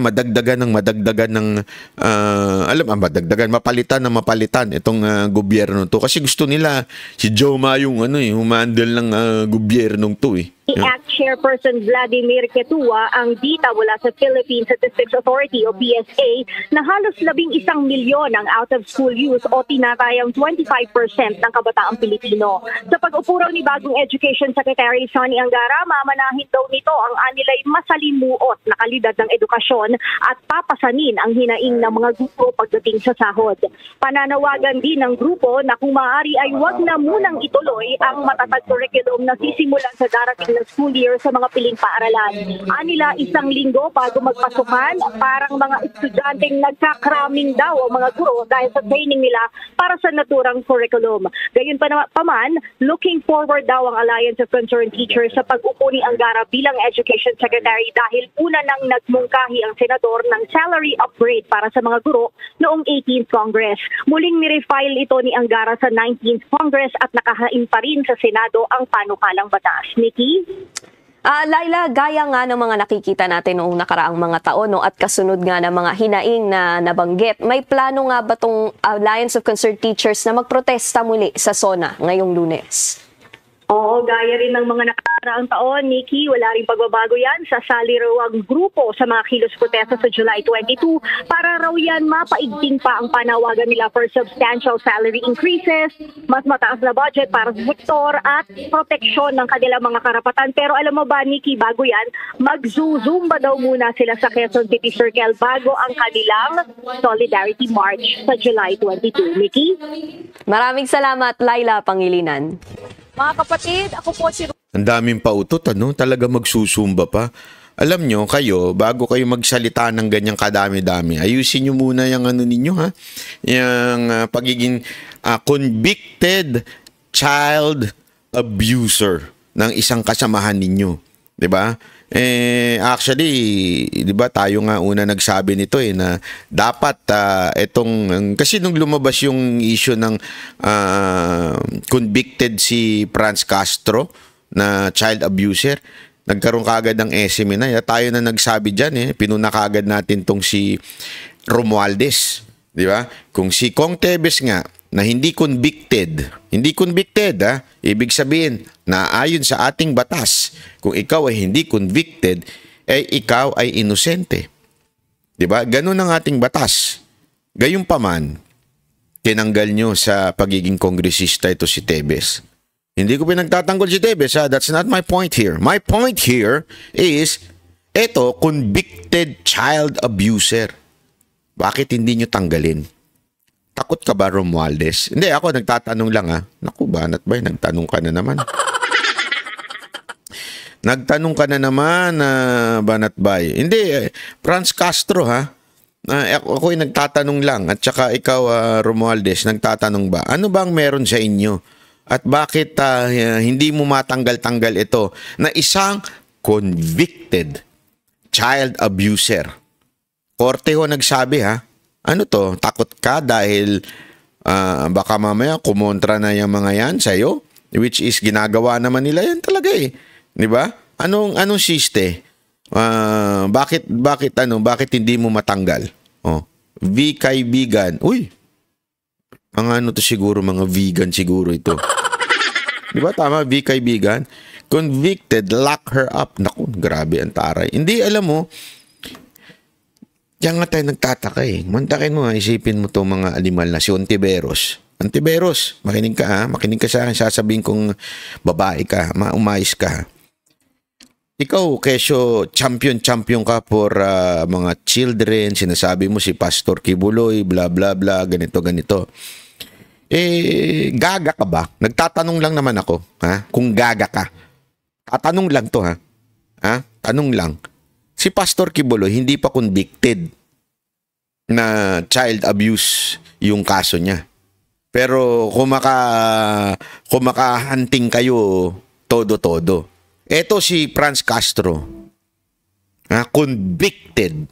Speaker 1: ng mapalitan itong gobyerno to. Kasi gusto nila si Joma yung humandle ng gobyernong to eh.
Speaker 14: I-act Chairperson Vladimir Ketua ang dita mula sa Philippine Statistics Authority o PSA na halos 11 milyon ang out-of-school youth o tinatayang 25% ng kabataang Pilipino. Sa pag-upo raw ni bagong Education Secretary Sonny Angara, mamanahin daw nito ang anilay masalimuot na kalidad ng edukasyon at papasanin ang hinaing ng mga grupo pagdating sa sahod. Pananawagan din ng grupo na kung maaari ay wag na munang ituloy ang matatag curriculum na sisimulan sa darating na school year sa mga piling paaralan. Anila 1 linggo bago magpasukan, parang mga estudyanteng nagkakraming daw ang mga guro dahil sa training nila para sa naturang curriculum. Gayon pa naman, looking forward daw ang Alliance of Concerned Teachers sa pag-upo ni Angara bilang Education Secretary dahil una nang nagmungkahi ang senador ng salary upgrade para sa mga guro noong 18th Congress. Muling nirefile ito ni Angara sa 19th Congress at nakahain pa rin sa Senado ang panukalang batas. Nikki?
Speaker 13: Laila, gaya nga ng mga nakikita natin noong nakaraang mga taon at kasunod nga ng mga hinaing na nabanggit, may plano nga ba itong Alliance of Concerned Teachers na magprotesta muli sa SONA ngayong Lunes?
Speaker 14: Oo, gaya rin ng mga nakaraang taon, Nikki, wala rin pagbabago yan. Sasali raw ang grupo sa mga kilos protesta sa July 22 para raw yan mapaigting pa ang panawagan nila for substantial salary increases, mas mataas na budget para sa sektor at proteksyon ng kanilang mga karapatan. Pero alam mo ba, Nikki, bago yan, mag-zumba daw muna sila sa Quezon City Circle bago ang kanilang Solidarity March sa July 22. Nikki?
Speaker 13: Maraming salamat, Laila Pangilinan.
Speaker 10: Mga kapatid, ako po si...
Speaker 1: Ang daming pautot, talaga magsusumba pa. Alam nyo, kayo, bago kayo magsalita ng ganyang kadami-dami, ayusin nyo muna yung ninyo, yung pagiging convicted child abuser ng isang kasamahan ninyo. Diba? Actually, diba tayo nga una nagsabi nito na dapat kasi nung lumabas yung issue ng convicted si Franz Castro na child abuser. Nagkaroon kaagad ng SMNI. Tayo na nagsabi dyan pinuna kaagad natin tong si Romualdez. Di ba? Kung si Kong Tebes nga na hindi convicted, ibig sabihin na ayon sa ating batas, kung ikaw ay hindi convicted, ikaw ay inosente. Di ba? Ganun ang ating batas. Gayunpaman, tinanggal nyo sa pagiging kongresista ito si Tebes. Hindi ko pinagtatanggol si Tebes, that's not my point here. My point here is, ito, convicted child abuser. Bakit hindi nyo tanggalin? Takot ka ba, Romualdez? Hindi, ako nagtatanong lang Naku, Banat Bay, nagtanong ka na naman. Nagtanong ka na naman, Banat Bay. Hindi, Franz Castro ako'y nagtatanong lang. At saka ikaw, Romualdez, nagtatanong ba? Ano bang meron sa inyo? At bakit hindi mo matanggal-tanggal ito na isang convicted child abuser? Korte ho nagsabi ano to? Takot ka dahil baka mamaya kumontra na yung mga yan sa'yo? Which is ginagawa naman nila yan talaga Di ba? Anong siste? Bakit hindi mo matanggal? V kaibigan. Uy! Mga to siguro, mga vegan siguro ito. Di ba tama? V kaibigan. Convicted, lock her up. Naku, grabe ang taray. Hindi, alam mo, diyan nga tayo nagtataka Mantakin mo isipin mo to mga animal na si Ontiveros. Ontiveros, makinig ka makinig ka sa akin, sasabihin kong babae ka, umayos ka. Ikaw, kesyo champion ka for mga children, sinasabi mo si Pastor Kibuloy, bla bla bla, ganito. Gaga ka ba? Nagtatanong lang naman ako, kung gaga ka. Tatanong lang to, Tanong lang. Si Pastor Kibuloy hindi pa convicted na child abuse yung kaso niya. Pero kung makahunting kayo todo-todo. Eto si Franz Castro. Convicted.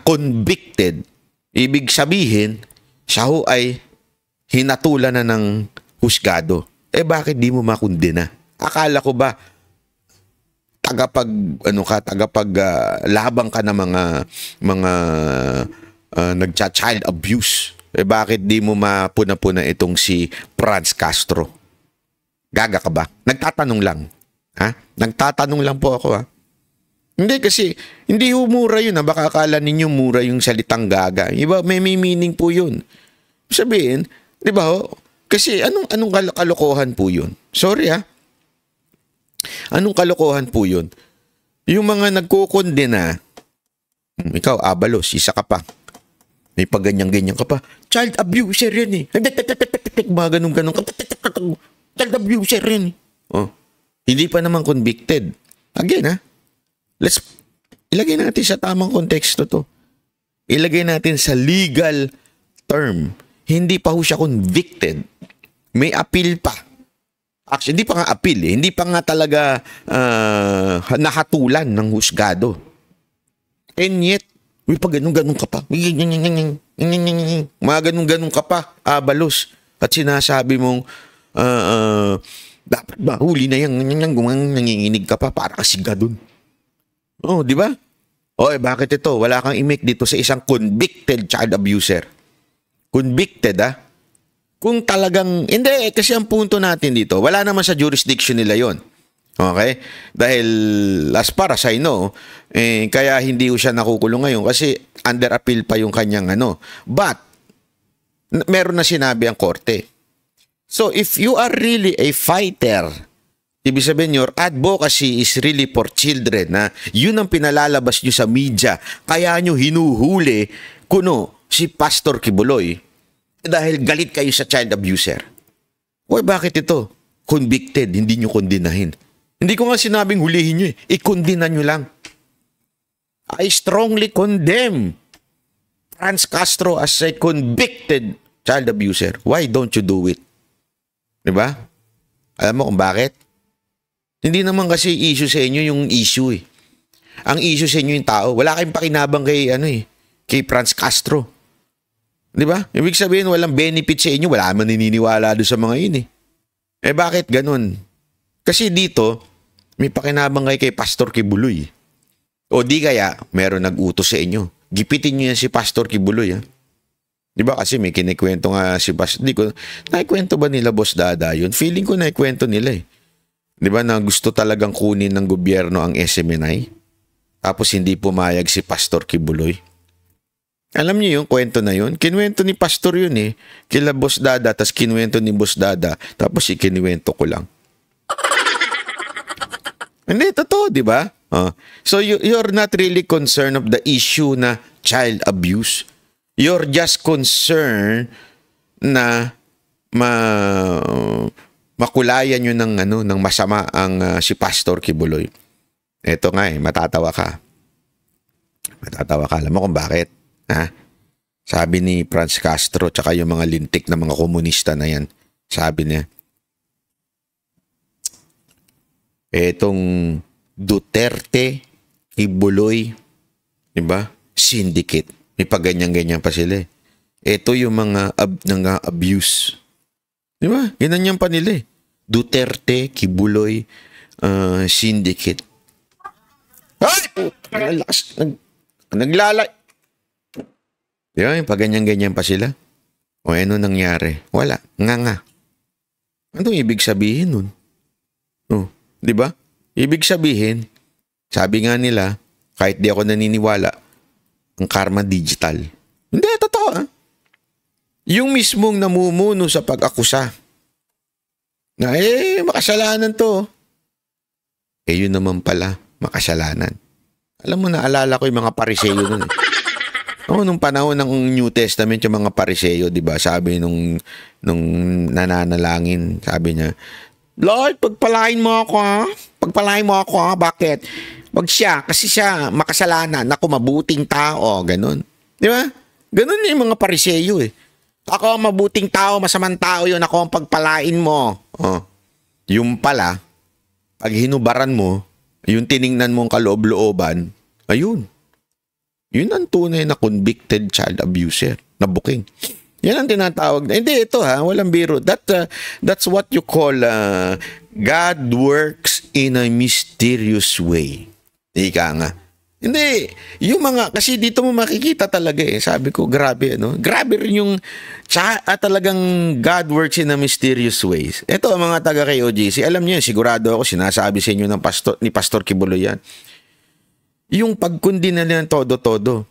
Speaker 1: Convicted. Ibig sabihin, siya ho ay hinatulan na ng husgado. Bakit di mo makundina? Akala ko ba labang ka ng mga nagcha-child abuse. Bakit di mo mapuna-puna itong si Franz Castro? Gaga ka ba? Nagtatanong lang. Nagtatanong lang po ako Hindi kasi, hindi mura yun Baka akala ninyo mura yung salitang gaga. Iba, may meaning po yun. Sabihin, di ba Kasi anong kalokohan po yun? Sorry Anong kalokohan po yun? Yung mga nagkukondena, ikaw, Abalos, isa ka pa. May paganyan-ganyan ka pa. Child abuser yan Mga ganun-ganun. Child abuser yan Hindi pa naman convicted. Again, let's ilagay natin sa tamang konteksto to. Ilagay natin sa legal term. Hindi pa ho siya convicted. May appeal pa. Actually, hindi pa nga appeal Hindi pa nga talaga nahatulan ng husgado. And yet, pag ganun-ganun ka pa. Mga ganun-ganun ka pa, Abalos. At sinasabi mong, dapat ba, huli na yan, nanginginig ka pa para kasi gadun. Di ba? Bakit ito? Wala kang imik dito sa isang convicted child abuser. Convicted, Kung talagang, hindi, kasi ang punto natin dito, wala naman sa jurisdiction nila yon. Okay? Dahil, as far as I know, kaya hindi siya nakukulong ngayon kasi under appeal pa yung kanyang But, meron na sinabi ang korte. So, if you are really a fighter, ibig sabihin your advocacy is really for children, yun ang pinalalabas nyo sa media, kaya nyo hinuhuli si Pastor Kibuloy dahil galit kayo sa child abuser. Bakit ito? Convicted, hindi nyo kondinahin. Hindi ko nga sinabing hulihin nyo ikondina nyo lang. I strongly condemn Franz Castro as a convicted child abuser. Why don't you do it? Diba? Alam mo kung bakit? Hindi naman kasi issue sa inyo yung issue Ang issue sa inyo yung tao. Wala kayong pakinabang kay kay Franz Castro. Diba? Ibig sabihin walang benefit sa inyo. Wala man naniniwala doon sa mga yun Bakit ganun? Kasi dito, may pakinabang kay Pastor Kibuloy. O di kaya, meron nag-utos sa inyo. Gipitin nyo yan si Pastor Kibuloy, ha? Di ba kasi may kinikwento nga si Pastor. Di ko, naikwento ba nila, Boss Dada, yun? Feeling ko naikwento nila, eh. Di ba na gusto talagang kunin ng gobyerno ang SMNI? Tapos hindi pumayag si Pastor Kibuloy. Alam niyo yung kwento na yun? Kinuwento ni Pastor yun eh. Kila Boss Dada, tapos kinuwento ni Boss Dada, tapos ikinuwento ko lang. Hindi, totoo, di ba? So you're not really concerned of the issue na child abuse. You're just concerned na makulayan nyo ng masama ang si Pastor Kibuloy. Eto nga matatawa ka. Matatawa ka. Alam mo kung bakit? Ha? Sabi ni Franz Castro tsaka yung mga lintik na mga komunista na yan. Sabi niya, etong Duterte, Kibuloy, diba? Syndicate. May paganyan-ganyan pa sila. Ito yung mga abuse. Diba? Ginanyan pa nila eh. Duterte, Kibuloy, syndicate. Ay! Naglalay. Diba? Yung paganyan-ganyan pa sila. O ano nangyari? Wala. Nga. Anong ibig sabihin nun? Diba? Ibig sabihin, sabi nga nila, kahit di ako naniniwala, ang karma digital. Hindi, totoo. Yung mismong namumuno sa pag-akusa na makasalanan to. Yun naman pala, makasalanan. Alam mo, naalala ko yung mga Pariseo nun eh. Nung panahon ng New Testament, yung mga Pariseo, di ba? Sabi nung nananalangin, sabi niya, Lord, pagpalain mo ako ha? Pagpalain mo ako ha? Bakit? Wag siya, kasi siya makasalanan. Ako, mabuting tao. Ganun. Di ba? Ganun yung mga Pariseo eh. Ako, mabuting tao, masamang tao yun. Ako ang pagpalain mo. Yung pala, pag hinubaran mo, yung tiningnan mong kaloob-looban, ayun. Yun ang tunay na convicted child abuser na booking. Yan ang tinatawag na. Hindi, ito walang biro. That's what you call God works in a mysterious way. Ika nga. Hindi, yung mga, kasi dito mo makikita talaga sabi ko, grabe, Grabe rin yung, talagang God works in a mysterious ways. Ito, mga taga kay OGC, alam niyo, sigurado ako, sinasabi sa inyo ni Pastor Kibuloy yan. Yung pagkundi na ng todo-todo.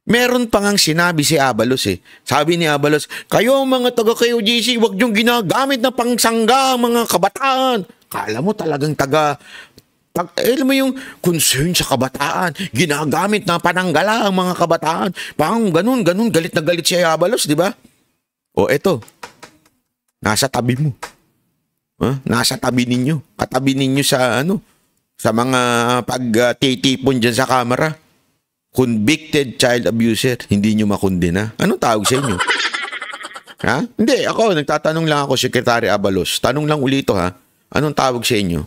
Speaker 1: Meron pa ngang sinabi si Abalos Sabi ni Abalos, kayo mga taga kay OGC, huwag niyong ginagamit na pangsangga mga kabataan. Kala mo talagang alam mo yung concern sa kabataan, ginagamit na pananggala ang mga kabataan. Parang ganun, galit na galit si Abalos, di ba? O eto, nasa tabi mo. Nasa tabi ninyo. Katabi ninyo sa mga pagtitipon dyan sa kamera. Convicted child abuser, hindi nyo makundina. Anong tawag sa inyo? Ha? Hindi, ako, nagtatanong lang ako, Secretary Abalos. Tanong lang ulito anong tawag sa inyo?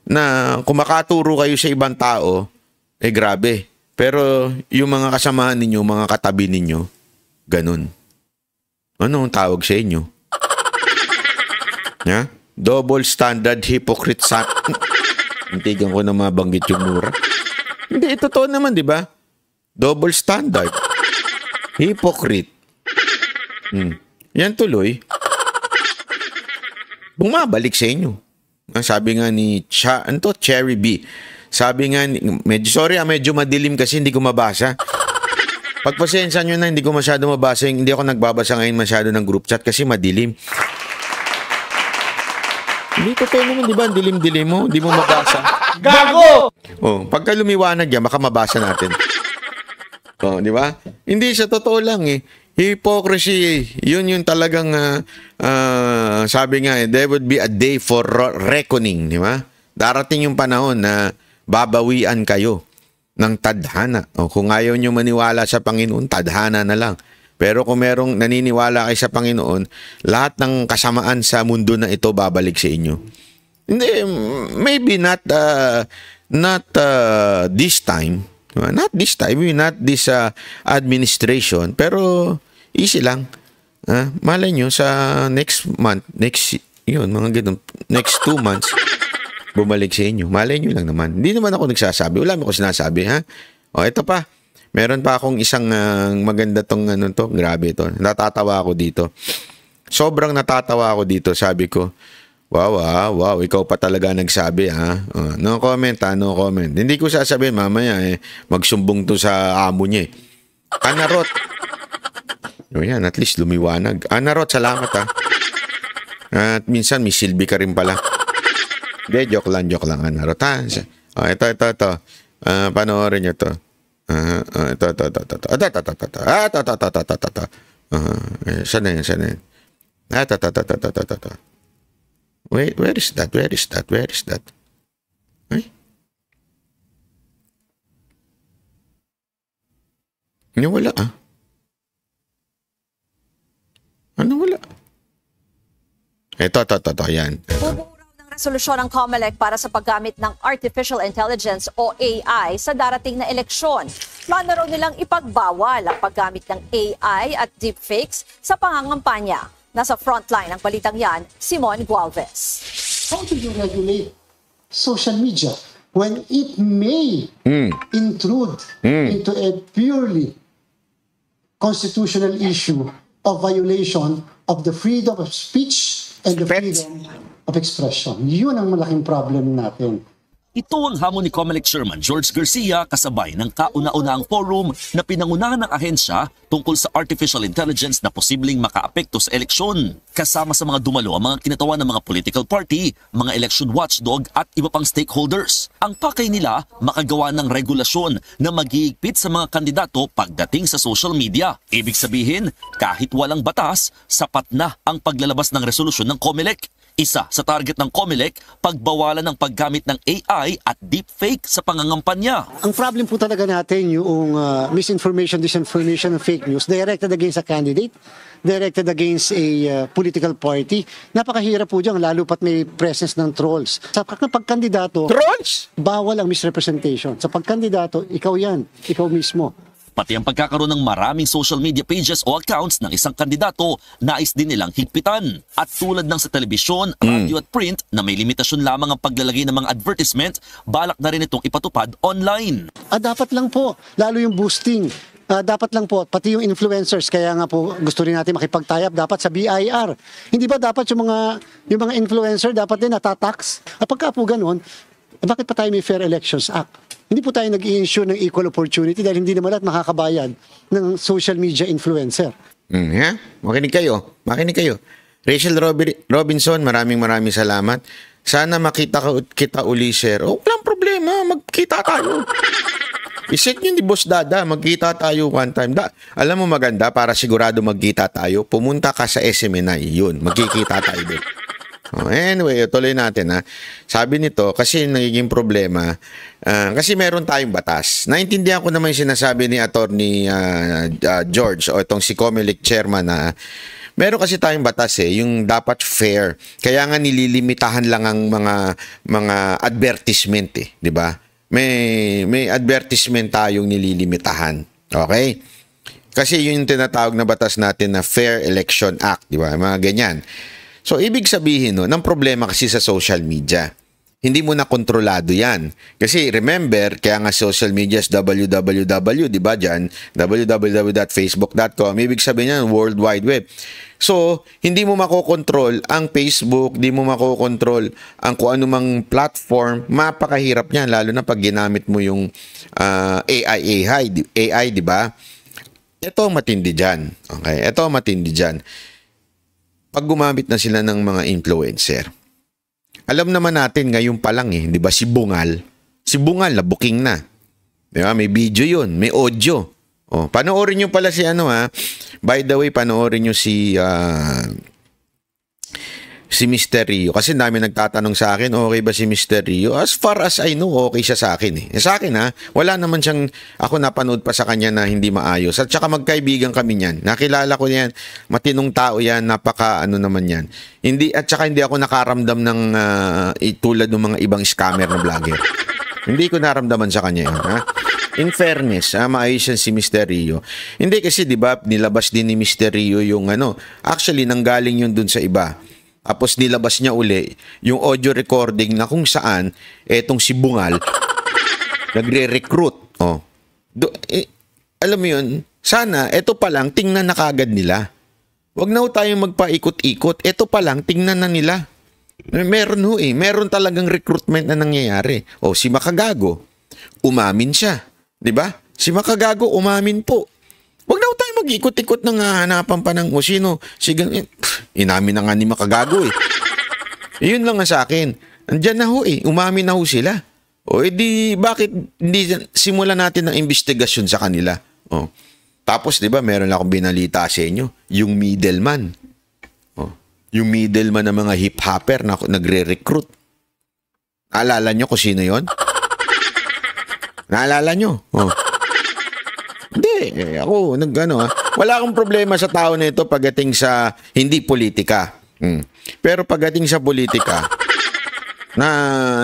Speaker 1: Na kung makaturo kayo sa ibang tao, grabe. Pero yung mga kasamahan ninyo, mga katabi ninyo, ganun. Anong tawag sa inyo? Double standard hypocrite Hintigan ko na mabanggit yung mura. Hindi, totoo naman, di ba? Double standard. Hypocrite. Yan tuloy. Bumabalik sa inyo. Ang sabi nga ni Cherry B. Sabi nga, medyo madilim kasi hindi ko mabasa. Pagpasensya nyo na, hindi ko masyado mabasa. Hindi ako nagbabasa ngayon masyado ng group chat kasi madilim. Hindi totoo naman, di ba? Dilim-dilim mo, hindi mo mabasa.
Speaker 8: Gago!
Speaker 1: Pagka lumiwanag yan, baka mabasa natin. Di ba? Hindi siya totoo lang Hypocrisy, yun yung talagang sabi nga there would be a day for reckoning, di ba? Darating yung panahon na babawian kayo ng tadhana. Kung ayaw nyo maniwala sa Panginoon, tadhana na lang. Pero kung merong naniniwala kayo sa Panginoon, lahat ng kasamaan sa mundo na ito babalik sa inyo. Hindi, maybe not this time. Not this time, not this administration. Pero easy lang. Malay nyo sa next month, next Yun, mga ganun. Next 2 months, bumalik sa inyo. Malay nyo lang naman. Hindi naman ako nagsasabi. Wala mo ko sinasabi, ha? O, ito pa. Meron pa akong isang maganda tong ano to. Grabe to. Natatawa ako dito. Sobrang natatawa ako dito. Sabi ko, wow, ikaw pa talaga nagsabi, ha? No comment, ha? No comment. Hindi ko sasabihin, mamaya, magsumbong to sa amo niya, Anarot. O yan, at least lumiwanag. Anarot, salamat, ha? At minsan, may silbi ka rin pala. Hindi, joke lang, Anarot, ha? Ito. Panoorin nyo to. Ito. Saan na yan? Wait, where is that? Ay? Wala, Ano wala? Ito, yan.
Speaker 15: Resolusyon ng COMELEC para sa paggamit ng Artificial Intelligence o AI sa darating na eleksyon. Plano raw nilang ipagbawal ang paggamit ng AI at deepfakes sa pangangampanya. Nasa frontline ng balitang yan, Simon Gualvez.
Speaker 16: How do you regulate social media when it may intrude into a purely constitutional issue of violation of the freedom of speech and the freedom of expression? Yun ang malaking problem natin.
Speaker 17: Ito ang hamon ni COMELEC Chairman George Garcia kasabay ng kauna-unahang forum na pinangunahan ng ahensya tungkol sa artificial intelligence na posibleng makaapekto sa eleksyon. Kasama sa mga dumalo ang mga kinatawan ng mga political party, mga election watchdog at iba pang stakeholders. Ang pakay nila makagawa ng regulasyon na mag-iigpit sa mga kandidato pagdating sa social media. Ibig sabihin, kahit walang batas, sapat na ang paglalabas ng resolusyon ng COMELEC. Isa sa target ng COMELEC, pagbawalan ng paggamit ng AI at deepfake sa pangangampanya.
Speaker 16: Ang problem po talaga natin yung misinformation, disinformation, and fake news directed against a candidate, directed against a political party. Napakahirap po dyan, lalo pat may presence ng trolls. Sa pagkandidato,
Speaker 1: trolls?
Speaker 16: Bawal ang misrepresentation. Sa pagkandidato, ikaw yan, ikaw mismo.
Speaker 17: Pati ang pagkakaroon ng maraming social media pages o accounts ng isang kandidato, nais din nilang higpitan. At tulad ng sa telebisyon, radio at print na may limitasyon lamang ang paglalagay ng mga advertisement, balak na rin itong ipatupad online.
Speaker 16: Dapat lang po, lalo yung boosting. Dapat lang po, pati yung influencers, kaya nga po gusto rin natin makipag-tie-up dapat sa BIR. Hindi ba dapat yung mga influencer dapat din natatax? Pagka po ganun, bakit pa tayo may Fair Elections Act? Hindi po tayo nag-i-ensure ng equal opportunity dahil hindi naman lahat makakabayad ng social media influencer.
Speaker 1: Makinig kayo. Rachel Robinson, maraming salamat. Sana makita kita uli, sir. Walang problema, magkita tayo. Iset nyo ni Boss Dada, magkita tayo one time. Alam mo maganda, para sigurado magkita tayo, pumunta ka sa SMNI, yun, magkikita tayo doon. Anyway, tuloy natin, ha. Sabi nito, kasi nagiging problema, kasi meron tayong batas. Naintindihan ko naman yung sinasabi ni Attorney George o itong si COMELEC chairman na meron kasi tayong batas yung dapat fair. Kaya nga nililimitahan lang ang mga advertisement, di ba? May advertisement tayong nililimitahan. Okay? Kasi yun yung tinatawag na batas natin na Fair Election Act, di ba? Mga ganyan. So, ibig sabihin, ng problema kasi sa social media. Hindi mo na kontrolado yan. Kasi remember, kaya nga social media is www, di ba dyan? www.facebook.com. Ibig sabihin yan, World Wide Web. So, hindi mo makokontrol ang Facebook, hindi mo makokontrol ang kung anumang platform. Mapakahirap niyan, lalo na pag ginamit mo yung AI, di ba? Ito matindi dyan. Okay? Ito matindi dyan. Pag gumamit na sila ng mga influencer, alam naman natin ngayon pa lang di ba si Bungal na booking na. Di ba? May video yun, may audio. Panoorin nyo pala si by the way, panoorin nyo si Mr. Rio. Kasi dami nagtatanong sa akin, okay ba si Mr. Rio? As far as I know, okay siya sa akin. Sa akin wala naman siyang, ako napanood pa sa kanya na hindi maayos. At saka magkaibigan kami niyan. Nakilala ko yan, matinong tao yan, napaka naman yan. At saka hindi ako nakaramdam ng tulad ng mga ibang scammer na vlogger. Hindi ko naramdaman sa kanya yun. In fairness, maayos yan si Mr. Rio. Hindi kasi, di ba, nilabas din ni Mr. Rio yung actually, nanggaling yun dun sa iba. Tapos nilabas niya uli yung audio recording na kung saan etong si Bungal nagre-recruit. Oh. Alam mo yun, sana ito pa lang tingnan na kagad nila. Huwag na tayong magpaikot-ikot. Ito pa lang tingnan na nila. Meron meron talagang recruitment na nangyayari. O si Makagago, umamin siya. 'Di ba? Si Makagago umamin po. Huwag na tayong mag-ikot-ikot ng hanapan pa ng sino. Inamin na nga ni Makagago eh. Yun lang sa akin. Andiyan na umamin na sila. O edi bakit hindi simulan natin ng investigasyon sa kanila? O. Tapos 'di ba meron akong binalita sa inyo, yung middleman. O. Yung middleman ng mga hip-hopper na nagre-recruit. Naalala nyo kung sino yon? Naalala nyo? O. Hindi, ako wala akong problema sa tao na ito pagdating sa hindi politika. Pero pagdating sa politika,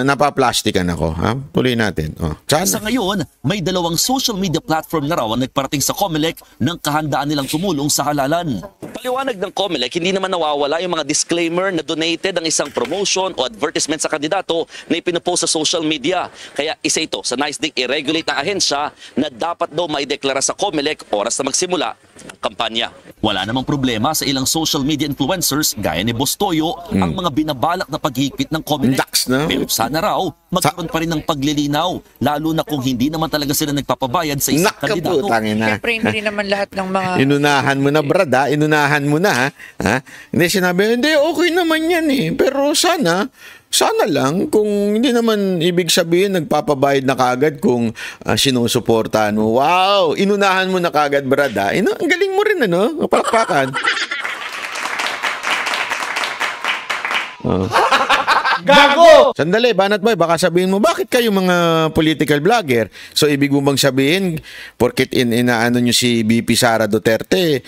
Speaker 1: napaplastikan ako. Ha? Tuloy natin.
Speaker 17: Sa ngayon, may 2 social media platform na raw ang nagparating sa COMELEC ng kahandaan nilang tumulong sa halalan.
Speaker 18: Paliwanag ng COMELEC, hindi naman nawawala yung mga disclaimer na donated ang isang promotion o advertisement sa kandidato na ipinopost sa social media. Kaya isa ito sa nais ding i-regulate ng ahensya na dapat daw maideklara sa COMELEC oras na magsimula ang kampanya.
Speaker 17: Wala namang problema sa ilang social media influencers gaya ni Boss Toyo ang mga binabalak na paghihigpit ng COMELEC. Pero sana raw magkaroon pa rin ng paglilinaw, lalo na kung hindi naman talaga sila nagpapabayad sa isang kandidato.
Speaker 19: Siyempre hindi naman lahat ng mga...
Speaker 1: Inunahan mo na brad ha? Inunahan mo na ha? Hindi sinabi, hindi okay naman yan pero sana lang kung hindi naman ibig sabihin nagpapabayad na kagad kung sinusuportahan mo. Wow! Inunahan mo na kagad brad ha? Ang galing mo rin palakpakan.
Speaker 8: Gago!
Speaker 1: Sandali, Banat Boy, baka sabihin mo, bakit kayo mga political vlogger? So, ibig mo bang sabihin, porkit inaano nyo si BP Sara Duterte,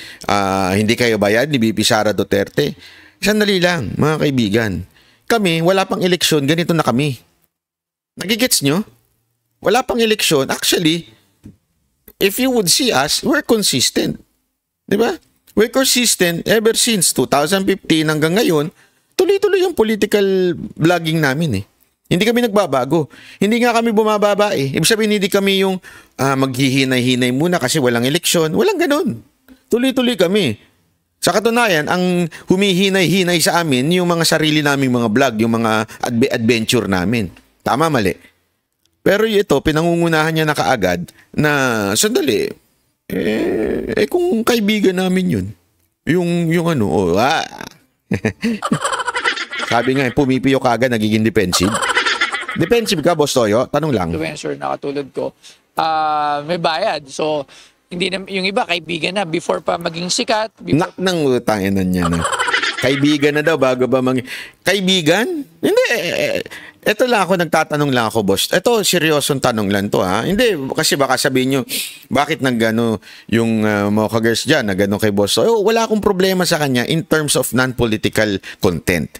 Speaker 1: hindi kayo bayad ni BP Sara Duterte? Sandali lang, mga kaibigan. Kami, wala pang eleksyon, ganito na kami. Nagigets nyo? Wala pang eleksyon. Actually, if you would see us, we're consistent. Diba? We're consistent ever since 2015 hanggang ngayon. Tuloy-tuloy yung political vlogging namin Hindi kami nagbabago. Hindi nga kami bumababa Ibig sabihin, hindi kami yung maghihinay-hinay muna kasi walang eleksyon. Walang ganun. Tuloy-tuloy kami. Sa katunayan, ang humihinay-hinay sa amin, yung mga sarili naming mga vlog, yung mga adventure namin. Tama, mali. Pero ito, pinangungunahan niya na kaagad na, sandali, kung kaibigan namin yun, sabi nga, pumipiyo ka agad, nagiging defensive. Defensive ka, Boss Toyo? Tanong lang.
Speaker 19: Influencer na katulad ko, may bayad. So, hindi na, yung iba, kaibigan na before pa maging sikat.
Speaker 1: Nang utanginan niya na. Kaibigan na daw bago ba Kaibigan? Hindi. Ito lang ako, nagtatanong lang ako, Boss. Ito, seryosong tanong lang to, ha? Hindi, kasi baka sabihin nyo, bakit yung mga kagers dyan, kay Boss? Wala akong problema sa kanya in terms of non-political content.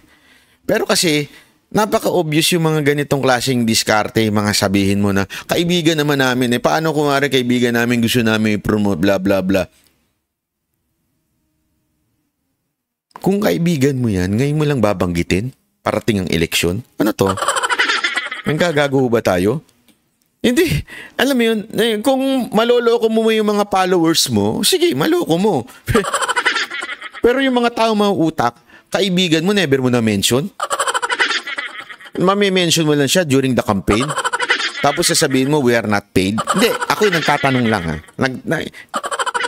Speaker 1: Pero kasi, napaka-obvious yung mga ganitong klaseng diskarte, mga sabihin mo na, kaibigan naman namin, paano kung kaibigan namin, gusto namin i-promote, blah, blah, blah. Kung kaibigan mo yan, ngayon mo lang babanggitin, parating ang eleksyon. Ano to? Nanggagago ba tayo? Hindi. Alam mo yun, kung maloloko mo yung mga followers mo, sige, maloko mo. Pero yung mga tao mauutak, kaibigan mo, never mo na-mention. Mami-mention mo lang siya during the campaign. Tapos sasabihin mo, we are not paid. Hindi, ako yung nagtatanong lang ha.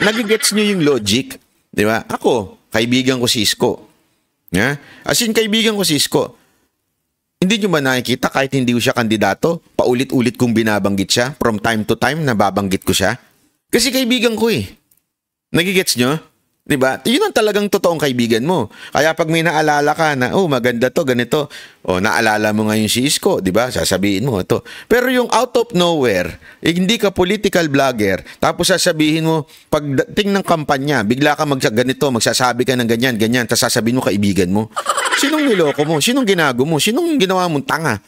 Speaker 1: Nagigets nyo yung logic. Di ba? Ako, kaibigan ko si Isko. Yeah? As in, kaibigan ko si Isko. Hindi nyo ba nakikita kahit hindi ko siya kandidato, paulit-ulit kong binabanggit siya, from time to time, nababanggit ko siya? Kasi kaibigan ko Nagigets nyo? Diba? Yun ang talagang totoong kaibigan mo. Kaya pag may naalala ka na, maganda to, ganito. Naalala mo ngayon si Isko, diba? Sasabihin mo ito. Pero yung out of nowhere, hindi ka political vlogger, tapos sasabihin mo, pagdating ng kampanya, bigla ka ganito, magsasabi ka ng ganyan, ganyan, tapos sasabihin mo kaibigan mo. Sinong niloko mo? Sinong ginago mo? Sinong ginawa mong tanga?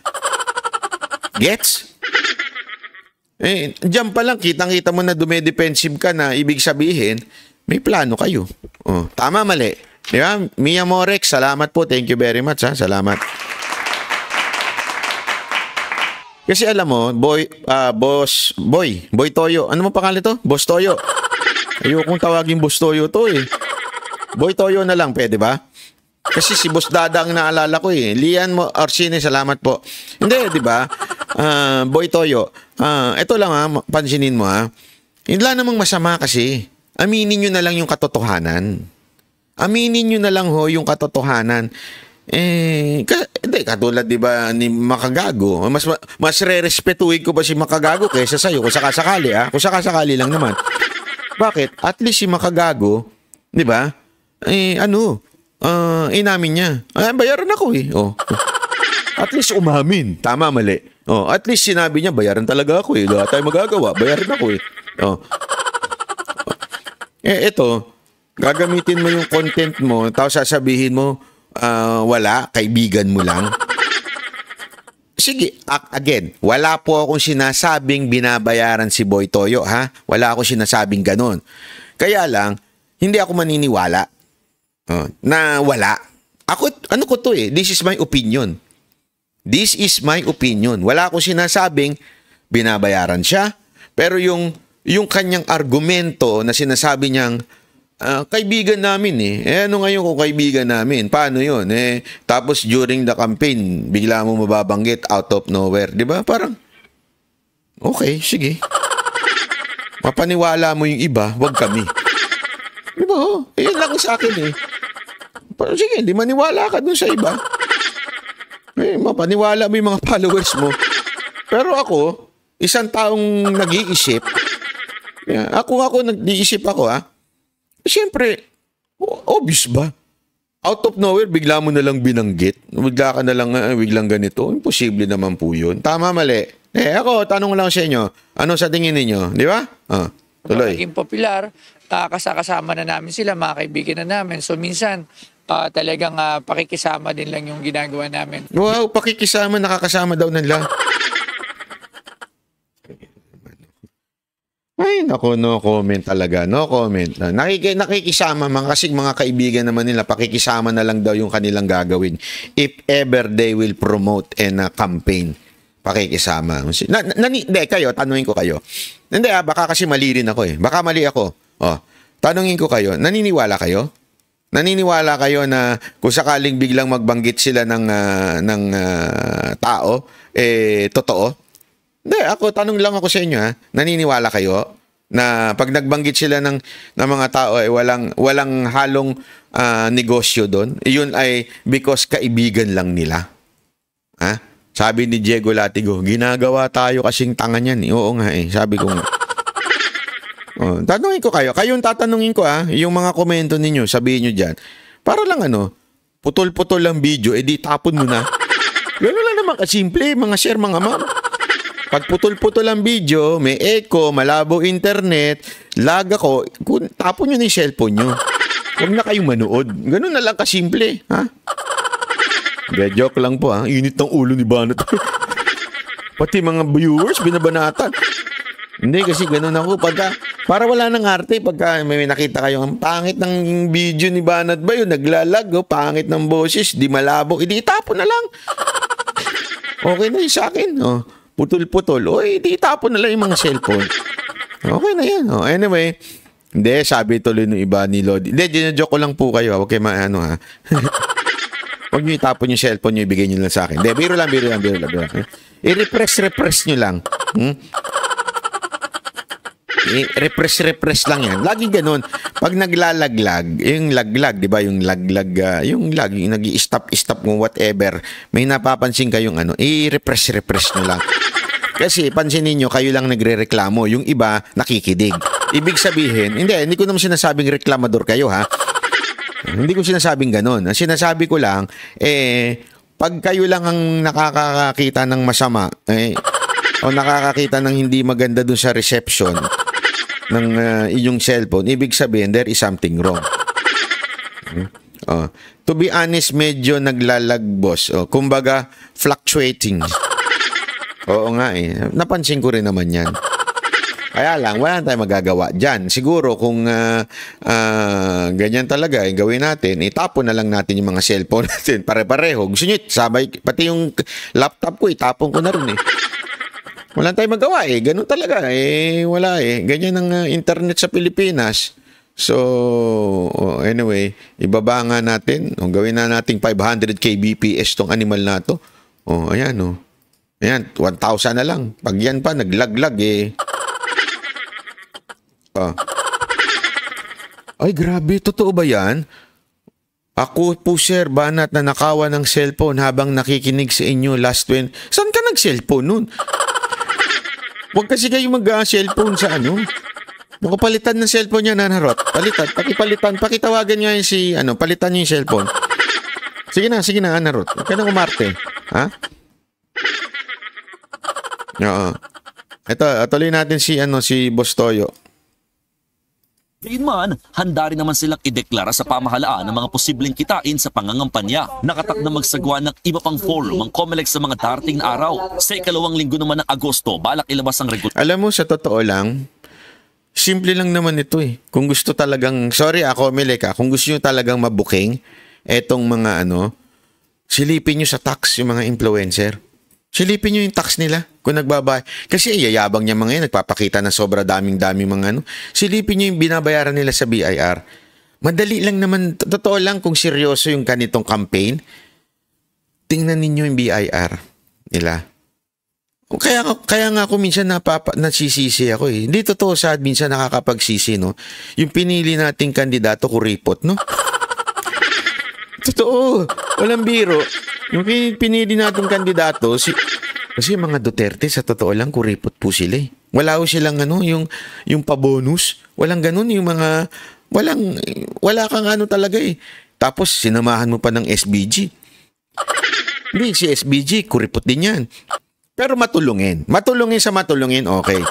Speaker 1: Gets? Diyan pa lang, kitang-kita mo na dumedefensive ka na, ibig sabihin, may plano kayo. Tama, mali. Di ba? Mia Morex, salamat po. Thank you very much, ha? Salamat. Kasi alam mo, Boy Toyo. Ano mo pangalan to? Boss Toyo. Ayokong tawagin Boss Toyo to eh. Boy Toyo na lang, pwede ba? Kasi si Boss Dada ang naalala ko eh. Lian mo, Orsine, salamat po. Hindi, di ba? Boy Toyo. Ito lang ha, pansinin mo ha. Hindi lang namang masama kasi. Aminin nyo na lang yung katotohanan. Aminin nyo na lang ho yung katotohanan. Katulad di ba ni Makagago, mas re-respetuhin ko ba si Makagago kaysa sa'yo kung sakasakali kung sakasakali lang naman. Bakit? At least si Makagago, di ba? Inamin niya. Bayaran ako eh. At least umamin. Tama, mali. At least sinabi niya, bayaran talaga ako eh. Wala tayong magagawa. Bayaran ako eh. Ito, gagamitin mo yung content mo, tapos sasabihin mo, wala, kaibigan mo lang. Sige, again, wala po akong sinasabing binabayaran si Boy Toyo, ha? Wala akong sinasabing ganun. Kaya lang, hindi ako maniniwala na wala. Ano ko to eh? This is my opinion. This is my opinion. Wala akong sinasabing binabayaran siya, pero yung kanyang argumento na sinasabi niyang kaibigan namin eh. Ano ngayon kung kaibigan namin? Paano yun? Tapos during the campaign, bigla mo mababanggit out of nowhere. Di ba? Parang, okay, sige. Mapaniwala mo yung iba, wag kami. Di ba? Yan lang sa akin eh. Pero sige, di maniwala ka dun sa iba. Mapaniwala mo yung mga followers mo. Pero ako, isang taong nag-iisip, ako nag-iisip ako siyempre, obvious ba? Out of nowhere, bigla mo na lang binanggit. Bigla ka na lang, biglang ganito. Imposible naman po yun. Tama, mali. Ako, tanong lang sa inyo. Ano sa tingin ninyo? Di ba? Tuloy.
Speaker 19: Naging popular, kasama na namin sila, mga kaibigan na namin. So, minsan, talagang pakikisama din lang yung ginagawa namin.
Speaker 1: Wow, pakikisama, nakakasama daw nila. Ay, naku, no comment talaga. No comment. Nakikisama kasi mga kaibigan naman nila, pakikisama na lang daw yung kanilang gagawin. If ever they will promote and campaign, pakikisama. Hindi, kayo, tanungin ko kayo. Hindi, baka kasi mali rin ako eh. Baka mali ako. Tanungin ko kayo, naniniwala kayo? Naniniwala kayo na kung sakaling biglang magbanggit sila ng tao, totoo? Hindi, tanong lang ako sa inyo naniniwala kayo na pag nagbanggit sila ng mga tao ay walang halong negosyo doon? Yun ay because kaibigan lang nila. Sabi ni Diego Latigo, ginagawa tayo kasing tanga niyan. Oo nga sabi ko nga. Tanungin ko kayo. Kayong tatanungin ko yung mga komento ninyo, sabihin nyo dyan. Para lang putol-putol lang video, di tapon mo na. Gano'n lang naman kasimple, mga share, mga ma'am. Pag putol-putol ang video, may echo, malabo internet, lag ako, tapon nyo na yung cellphone nyo. Huwag na kayong manood. Ganun na lang kasimple. Joke lang po Init ng ulo ni Banat. Pati mga viewers, binabanatan. Hindi kasi ganun ako. Para wala nang arte, pagka may nakita kayo, ang pangit ng video ni Banat ba yun? Naglalag, pangit ng boses, di malabo. Di tapon na lang. Okay na yun sa akin. Putol-putol. Di tapon na lang yung mga cellphone. Okay na yan. Anyway, hindi, sabi tuloy ng iba ni Lodi. Hindi, joke ko lang po kayo. Huwag kayo Huwag nyo itapon yung cellphone nyo, ibigay nyo lang sa akin. Hindi, biro lang. I-repress nyo lang. Repress lang yan. Lagi ganun. Pag naglalaglag, yung laglag, di ba? Yung laglag, yung nag-i-stop mo, whatever. May napapansin kayong i-repress nyo lang. Kasi pansin niyo kayo lang nagre-reklamo. Yung iba, nakikidig. Ibig sabihin, hindi ko naman sinasabing reklamador kayo, Hindi ko sinasabing ganun. Ang sinasabi ko lang, pag kayo lang ang nakakakita ng masama, o nakakakita ng hindi maganda dun sa reception ng inyong cellphone, ibig sabihin, there is something wrong. To be honest, medyo naglalag, boss. Kumbaga, fluctuating. Oo nga Napansin ko rin naman yan. Kaya lang, wala tayong magagawa dyan. Siguro kung ganyan talaga, gawin natin, itapon na lang natin yung mga cellphone natin. Pare-pareho. Gusto nyo, sabay, pati yung laptop ko, itapon ko na rin eh. Wala tayong magawa eh. Ganun talaga eh. Wala eh. Ganyan ang internet sa Pilipinas. So, anyway, ibaba nga natin. Gawin na nating 500 kbps tong animal na to. Ayan Ayan, 1,000 na lang. Pag yan pa, naglaglag eh. Ay, grabe. Totoo ba yan? Ako po, Sir Banat, na nakawan ng cellphone habang nakikinig sa inyo last 20. Saan ka nag-cellphone nun? Huwag kasi kayo mag-cellphone sa ano. Palitan ng cellphone niya, Nanarot. Pakipalitan. Pakitawagan niya yung si, palitan niyo yung cellphone. Sige na, Nanarot. Huwag ka na umarte. Ha? Oo. Ito, tuloy natin si Boss Toyo.
Speaker 17: Gayunman, handa rin naman silang ideklara sa pamahalaan ng mga posibleng kitain sa pangangampanya. Nakatak na magsagwa ng iba pang forum ang COMELEC sa mga darating na araw. Sa ikalawang linggo naman ng Agosto, balak ilabas ang regulasyon.
Speaker 1: Alam mo, sa totoo lang, simple lang naman ito eh. Kung gusto talagang, sorry COMELEC, kung gusto nyo talagang mabuking, etong mga silipin nyo sa tax yung mga influencer. Silipin nyo yung tax nila kung nagbabayad. Kasi yayabang niya mga yan, nagpapakita na sobra daming mga Silipin nyo yung binabayaran nila sa BIR. Madali lang naman, totoo lang kung seryoso yung kanitong campaign, tingnan ninyo yung BIR nila. Kaya nga ako minsan nasisisi ako eh. Hindi totoo sa minsan nakakapagsisi, no? Yung pinili nating kandidato kuripot, no? Totoo, walang biro. Yung pinili nating kandidato, kasi mga Duterte, sa totoo lang, kuripot po sila eh. Wala ko silang yung pabonus. Walang ganun, yung mga, wala kang talaga eh. Tapos, sinamahan mo pa ng SBG. Hindi, si SBG, kuripot din yan. Pero matulungin. Matulungin sa matulungin, okay.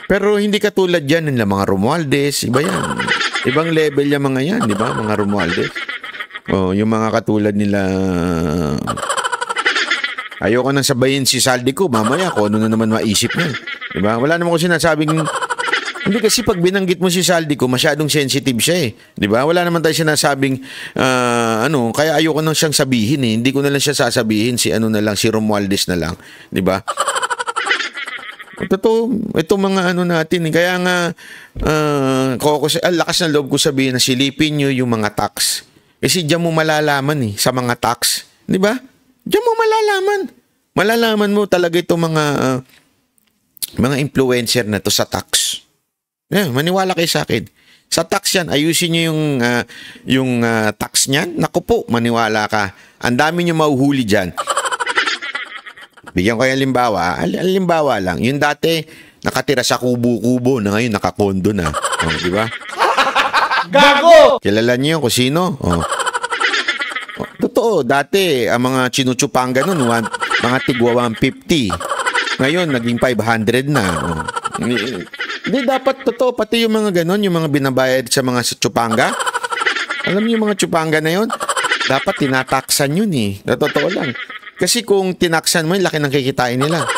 Speaker 1: Pero hindi katulad yan ng mga Romualdez, iba yan. Ibang level yung mga yan, di ba? Mga Romualdez. Yung mga katulad nila. Ayoko nang sabayin si Saldi ko, mamaya ko ano na naman maisip niya. Diba? Wala naman ko sinasabing, hindi kasi pag binanggit mo si Saldi ko, masyadong sensitive siya eh. Diba? Wala naman tayo sinasabing, kaya ayoko nang siyang sabihin eh. Hindi ko na lang siya sasabihin, si Romualdez na lang. Diba? Ito mga natin. Kaya nga, lakas ng loob ko sabihin na silipin nyo yung mga tax. Kasi diyan mo malalaman sa mga tax. Di ba? Diyan mo malalaman. Malalaman mo talaga itong mga influencer na to sa tax. Maniwala kayo sa akin. Sa tax yan, ayusin nyo yung tax niyan. Naku po, maniwala ka. Ang dami nyo mahuhuli dyan. Bigyan ko yung halimbawa. Halimbawa lang. Yung dati, nakatira sa kubo-kubo na ngayon nakakondo na. Di ba?
Speaker 8: Gago!
Speaker 1: Kilala niyo kung sino? Totoo, dati ang mga chinuchupanga nun, mga tigwa 150. Ngayon, naging 500 na. Hindi, dapat totoo, pati yung mga ganon, yung mga binabayad sa mga chupanga. Alam niyo yung mga chupanga na yun? Dapat tinataksan yun eh. Totoo lang. Kasi kung tinaksan mo, yung laki ng kikitain nila.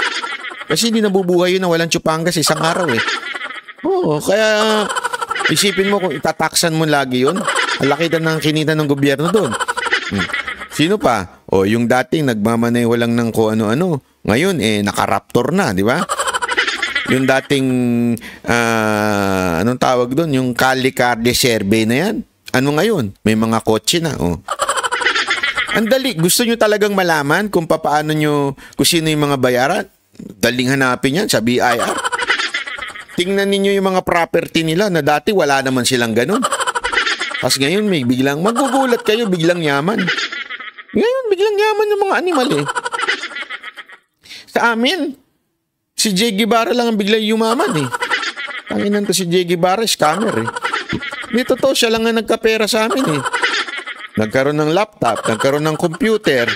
Speaker 1: Kasi hindi nabubuhay yun na walang chupanga sa isang araw eh. Kaya isipin mo kung itataksan mo lagi yun, ang laki ng kinita ng gobyerno doon. Sino pa? Yung dating nagmamaneho lang ng kung ano-ano. Ngayon, naka-Raptor na, di ba? Yung dating, anong tawag doon? Yung Cali-Cardi survey na yan. Ano ngayon? May mga kotse na, Ang dali. Gusto nyo talagang malaman kung paano nyo, kung sino yung mga bayaran? Daling hanapin yan sa BIR. Tingnan ninyo yung mga property nila na dati wala naman silang ganun. Tapos ngayon may biglang, magugulat kayo, biglang yaman. Ngayon, biglang yaman yung mga animal eh. Sa amin, si Jay Guevara lang ang biglang yumaman eh. Tanginan to si Jay Guevara, scammer eh. Hindi totoo, siya lang ang nagkapera sa amin eh. Nagkaroon ng laptop, nagkaroon ng computer.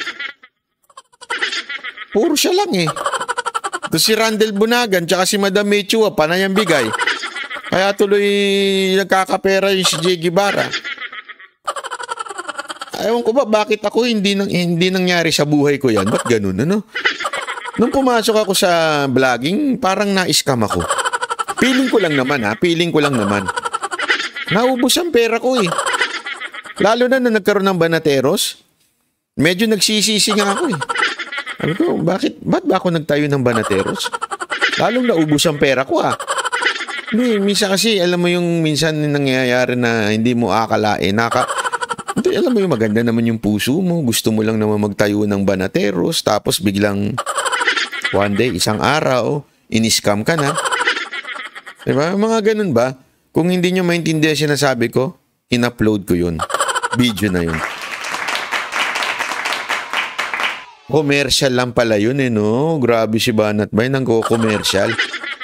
Speaker 1: Puro siya lang eh. Ito si Randel Bunagan tsaka si Madam May Chua, panay ang bigay. Kaya tuloy nagkakapera yung si Jay Guevara. Ewan ko ba, bakit ako hindi nangyari sa buhay ko yan? Ba't ganun, Nung pumasok ako sa vlogging, parang na-scam ako. Feeling ko lang naman, ha? Feeling ko lang naman. Naubos ang pera ko, eh. Lalo na nagkaroon ng banateros, medyo nagsisisi nga ako, eh. Sabi ko, ba't ba ako nagtayo ng banateros? Lalong naubos ang pera ko, ah. Minsan kasi, alam mo yung minsan nangyayari na hindi mo akalain, alam mo yung maganda naman yung puso mo, gusto mo lang naman magtayo ng banateros, tapos biglang one day, isang araw, in-scam ka na. Diba? Mga ganun ba? Kung hindi nyo maintindihan sinasabi ko, in-upload ko yun. Video na yun. Commercial lang pala yun, eh, no? Grabe si Banat Bay, nang-commercial.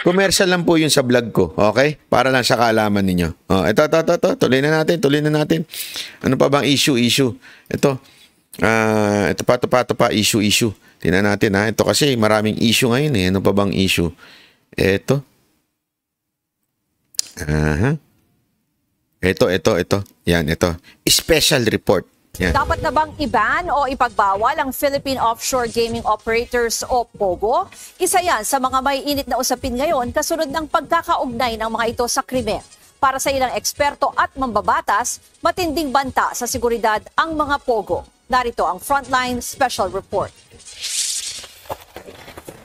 Speaker 1: Commercial lang po yun sa vlog ko, okay? Para lang sa kaalaman ninyo. Oh, ito. Tuloy na natin. Ano pa bang issue? Ito pa, issue. Tingnan natin, ha? Ito kasi maraming issue ngayon, eh. Ano pa bang issue? Ito. Ito. Yan, ito. Special report. Yan.
Speaker 15: Dapat na bang i-ban o ipagbawal ang Philippine Offshore Gaming Operators o POGO? Isa yan sa mga may init na usapin ngayon kasunod ng pagkakaugnay ng mga ito sa krimen. Para sa ilang eksperto at mambabatas, matinding banta sa seguridad ang mga POGO. Narito ang Frontline Special Report.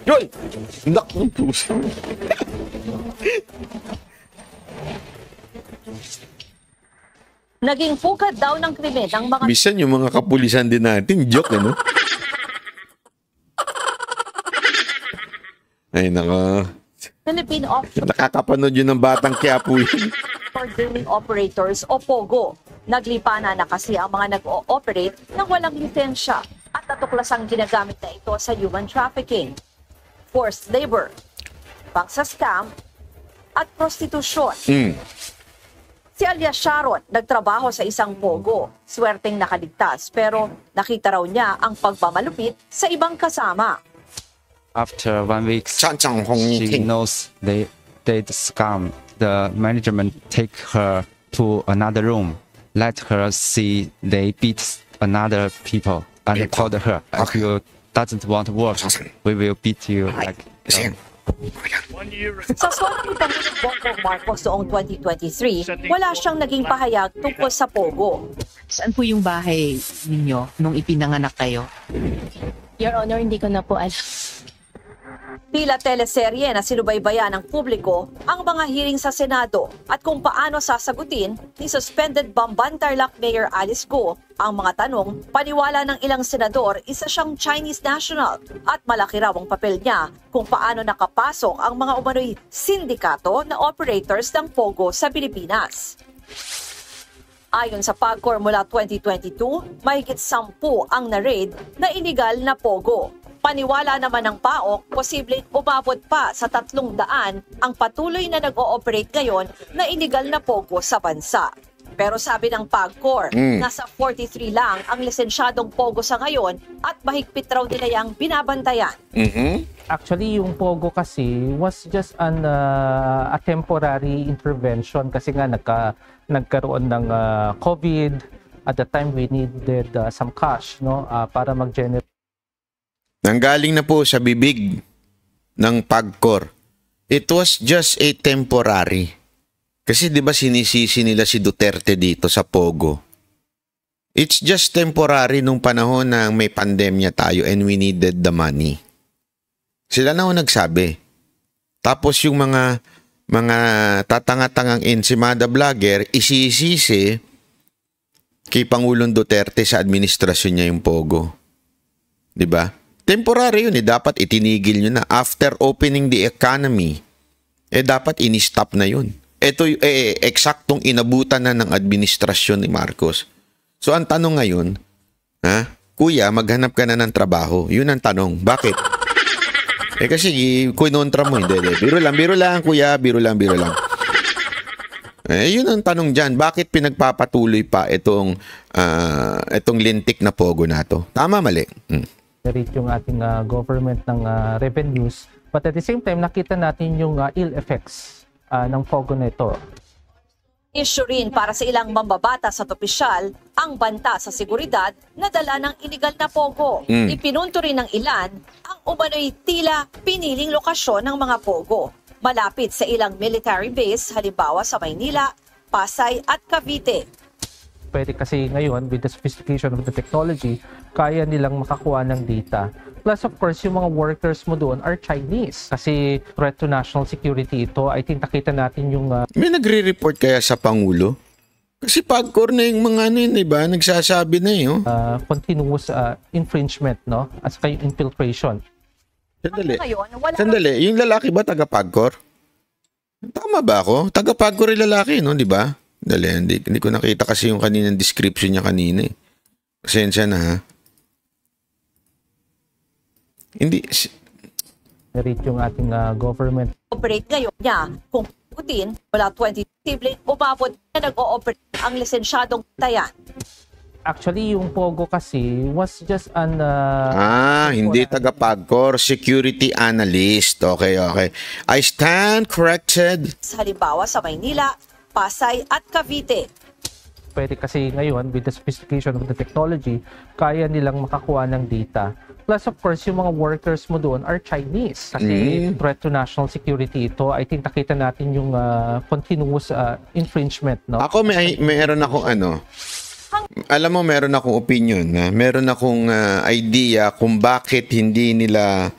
Speaker 1: Yun! Nakong puso.
Speaker 15: Naging fugad daw ng krimen ng mga...
Speaker 1: Bisan yung mga kapulisan din natin. Joke, ano? Ay, nako.
Speaker 15: Philippine Offshore
Speaker 1: Nakakapanood yun ng batang Quiapo yun.
Speaker 15: Gaming Operators o POGO. Naglipana na kasi ang mga nag-ooperate ng walang lisensya at natuklasang ginagamit na ito sa human trafficking, forced labor, pang-scam at prostitusyon. Si alias Sharon, nagtrabaho sa isang POGO. Swerteng nakaligtas pero nakita raw niya ang pagmamalupit sa ibang kasama.
Speaker 20: After 1 week, she knows they scam. The management take her to another room, let her see they beat another people, and told her, if you doesn't want to work, we will beat you like.
Speaker 15: Sa suwat ni Pangulong Bongbong Marcos noong 2023, wala siyang naging pahayag tungkol sa POGO.
Speaker 21: Saan po yung bahay ninyo nung ipinanganak kayo?
Speaker 22: Your Honor, hindi ko na po alam.
Speaker 15: Tila teleserye na sinubaybayan ng publiko ang mga hearing sa Senado at kung paano sasagutin ni suspended Bamban Tarlac Mayor Alice Go ang mga tanong. Paniwala ng ilang senador, isa siyang Chinese national at malaki raw ang papel niya kung paano nakapasok ang mga umano'y sindikato na operators ng POGO sa Pilipinas. Ayon sa PAGCOR mula 2022, mahigit 10 ang na-raid na illegal na POGO. Paniwala naman ng PAOK, posibleng umabot pa sa 300 ang patuloy na nag-ooperate ngayon na illegal na POGO sa bansa. Pero sabi ng PAGCOR, nasa 43 lang ang lisensyadong POGO sa ngayon at mahigpit raw nila yung binabantayan.
Speaker 23: Actually, yung POGO kasi was just a temporary intervention kasi nga nagkaroon ng COVID. At the time, we needed some cash, no, para mag-generate.
Speaker 1: Nanggaling na po sa bibig ng PAGCOR. It was just a temporary. Kasi 'di ba sinisisi nila si Duterte dito sa POGO. It's just temporary nung panahon na may pandemya tayo and we needed the money. Sila na ho nagsabi. Tapos yung mga tatanga-tangang ensimada vlogger isisisi kay Pangulong Duterte sa administrasyon niya yung POGO. 'Di ba? Temporary yun, dapat itinigil nyo na. After opening the economy, dapat in-stop na yun. Ito eksaktong inabutan na ng administrasyon ni Marcos. So ang tanong ngayon, kuya, maghanap ka na ng trabaho. Yun ang tanong. Bakit? Kasi kunontra mo, hindi. Biro lang, kuya, biro lang. Yun ang tanong dyan. Bakit pinagpapatuloy pa itong lintik na POGO na to? Tama, mali?
Speaker 23: Yung ating government ng revenues, but at the same time nakita natin yung ill effects ng POGO na ito.
Speaker 15: Issue rin para sa ilang mambabatas at opisyal ang banta sa seguridad na dala ng iligal na POGO. Ipinunto rin ng ilan ang umano'y tila piniling lokasyon ng mga POGO. malapit sa ilang military base, halimbawa sa Maynila, Pasay at Cavite.
Speaker 23: Pwede kasi ngayon, with the sophistication of the technology, kaya nilang makakuha ng data. Plus, of course, yung mga workers mo doon are Chinese. Kasi threat to national security ito. I think nakita natin yung...
Speaker 1: May nagre-report kaya sa Pangulo? Kasi pagkor na yung mga ano yun, diba? Nagsasabi na yun.
Speaker 23: Continuous infringement, no? At saka yung infiltration.
Speaker 1: Sandali. Yung lalaki ba taga-pagkor? Tama ba ako? Taga-pagkor yung lalaki, no? Diba? Dali, hindi ko nakita kasi yung kaninang description niya kanina eh. Pasensya na ha. Hindi.
Speaker 23: Narate yung ating government.
Speaker 15: Operate ngayon niya kung Putin mula 2020 umabot na nag-ooperate ang lisensyadong tayan.
Speaker 23: Actually, yung Pogo kasi was just an...
Speaker 1: hindi taga-pagkor, security analyst. Okay. I stand corrected.
Speaker 15: Halimbawa sa Maynila, Pasay at Cavite.
Speaker 23: Pwede kasi ngayon, with the sophistication of the technology, kaya nilang makakuha ng data. Plus, of course, yung mga workers mo doon are Chinese. Kasi threat to national security ito. I think nakita natin yung continuous infringement. No?
Speaker 1: Ako, meron akong alam mo, meron akong opinion. Meron akong idea kung bakit hindi nila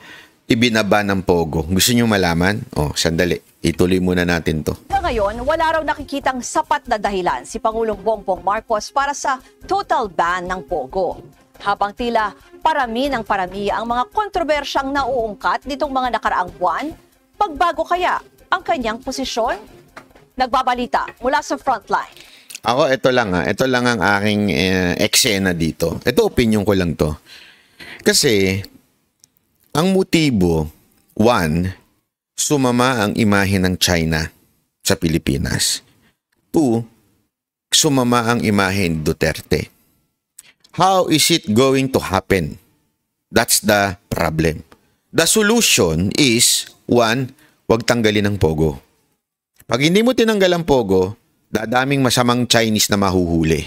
Speaker 1: ibinaba ng Pogo. Gusto nyo malaman? Sandali. Ituloy muna natin to.
Speaker 15: Ngayon, wala raw nakikitang sapat na dahilan si Pangulong Bongbong Marcos para sa total ban ng Pogo. Habang tila parami ang mga kontrobersyang nauungkat nitong mga nakaraang buwan, pagbago kaya ang kanyang posisyon? Nagbabalita mula sa Frontline.
Speaker 1: Ako, ito lang ang aking eksena dito. Ito, opinion ko lang to. Kasi, ang motibo, 1, sumama ang imahe ng China sa Pilipinas. 2, sumama ang imahe ni Duterte. How is it going to happen? That's the problem. The solution is, 1, wag tanggalin ang Pogo. Pag hindi mo tinanggal ang Pogo, dadaming masamang Chinese na mahuhuli.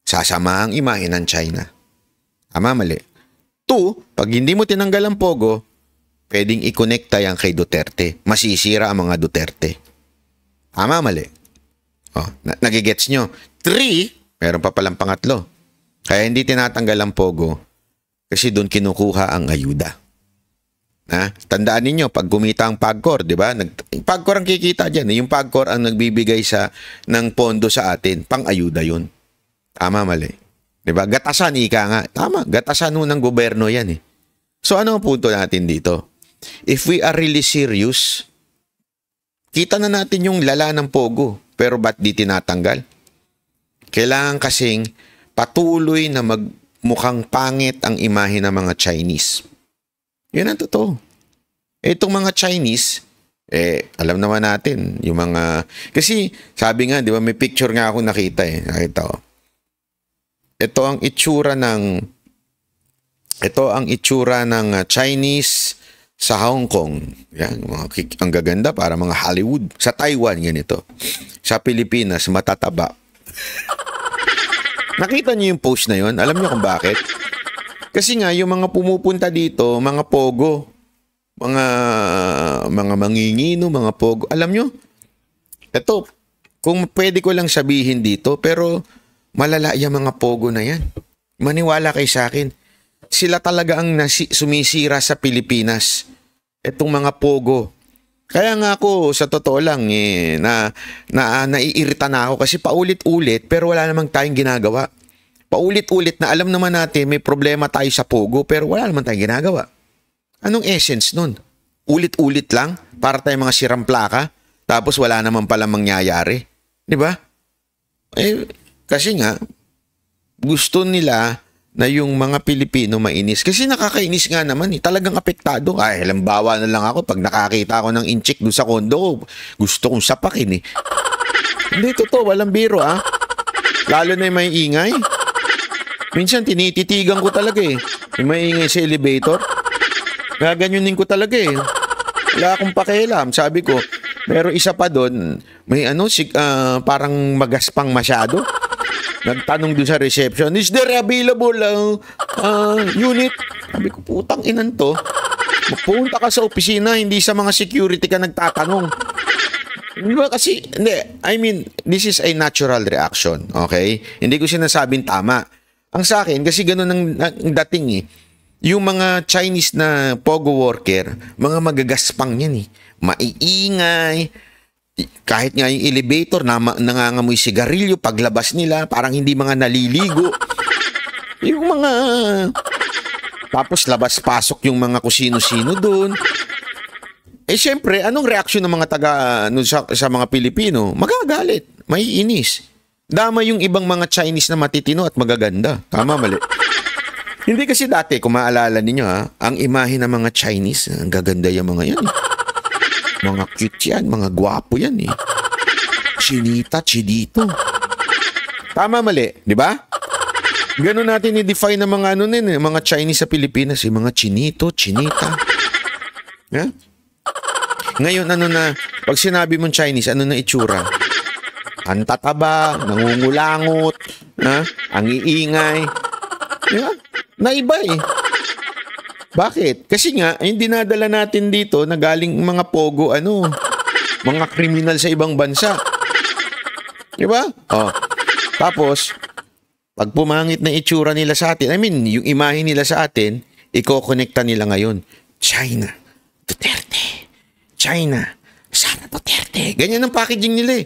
Speaker 1: Sasama ang imahe ng China. Tama, mali. 2, pag hindi mo tinanggal ang Pogo, pwedeng i-connecta yan kay Duterte. Masisira ang mga Duterte. Tama, mali. Nagigets nyo. 3, meron pa palang pangatlo. Kaya hindi tinatanggal ang Pogo kasi doon kinukuha ang ayuda. Tandaan ninyo, pag gumita ang PAGCOR, di ba? PAGCOR ang kikita dyan. Yung PAGCOR ang nagbibigay ng pondo sa atin. Pang-ayuda yun. Tama, mali. Di ba? Gatasan, ika nga. Tama, gatasan ng gobyerno yan eh. So, ano ang punto natin dito? If we are really serious, kita na natin yung lala ng Pogo. Pero ba't di tinatanggal? Kailangan kasing patuloy na magmukhang pangit ang imahe ng mga Chinese. Yun ang totoo. Itong mga Chinese, alam naman natin, yung mga... Kasi, sabi nga, di ba, may picture nga ako nakita eh. Nakita ko. Ito ang itsura ng Chinese sa Hong Kong. Yan, ang gaganda, para mga Hollywood. Sa Taiwan, ganito. Sa Pilipinas, matataba. Nakita niyo yung post na yun? Alam niyo kung bakit? Kasi nga, yung mga pumupunta dito, mga Pogo, mga mangingino, mga Pogo. Alam nyo, ito, kung pwede ko lang sabihin dito, pero malala yung mga Pogo na yan. Maniwala kay sa akin. Sila talaga ang sumisira sa Pilipinas. Itong mga Pogo. Kaya nga ako, sa totoo lang, naiirita na ako kasi paulit-ulit, pero wala namang tayong ginagawa. Paulit-ulit na alam naman natin may problema tayo sa Pogo pero wala naman tayong ginagawa. Anong essence nun? Ulit-ulit lang para tayong mga sirang plaka tapos wala naman pala mangyayari. Di ba? Kasi nga, gusto nila na yung mga Pilipino mainis. Kasi nakakainis nga naman talagang apektado. Halimbawa na lang ako pag nakakita ako ng inchik doon sa kondo ko, gusto kong sapakin eh. Hindi totoo, walang biro Lalo na yung may ingay. Minsan, tinititigan ko talaga eh. Yung maingay sa elevator. Gaganyunin ko talaga eh. Wala akong pakialam. Sabi ko, pero isa pa doon, may parang magaspang masyado. Nagtanong doon sa reception, is there available unit? Sabi ko, putang inan to. Punta ka sa opisina, hindi sa mga security ka nagtatanong. Di ba kasi, hindi, I mean, this is a natural reaction, okay? Hindi ko sinasabing tama. Ang sa akin, kasi ganun ang dating eh. Yung mga Chinese na pogo worker, mga magagaspang yan eh. Maiingay, kahit nga yung elevator, nangangamoy sigarilyo, paglabas nila, parang hindi mga naliligo. Yung mga... Tapos labas-pasok yung mga kusino-sino doon. Eh syempre, anong reaksyon ng mga sa mga Pilipino? Magagalit, maiinis. Dama yung ibang mga Chinese na matitino at magaganda. Tama, mali. Hindi kasi dati, kung maalala ninyo ang imahe ng mga Chinese, ang gaganda yung mga yan. Mga cute yan, mga gwapo yan eh. Chinita, chinito. Tama, mali, di ba? Ganun natin i-define ng mga mga Chinese sa Pilipinas, yung mga chinito, chinita. Yeah? Ngayon, pag sinabi mong Chinese, ano na itsura? Ang tataba, nangungulangot, ang iingay. Yeah? Naiba eh. Bakit? Kasi nga, yung dinadala natin dito na galing mga pogo, mga kriminal sa ibang bansa. Diba? Oh. Tapos, pag pumangit na itsura nila sa atin, I mean, yung imahe nila sa atin, iko-connecta nila ngayon. China, Duterte. China, Sara Duterte. Ganyan ang packaging nila eh.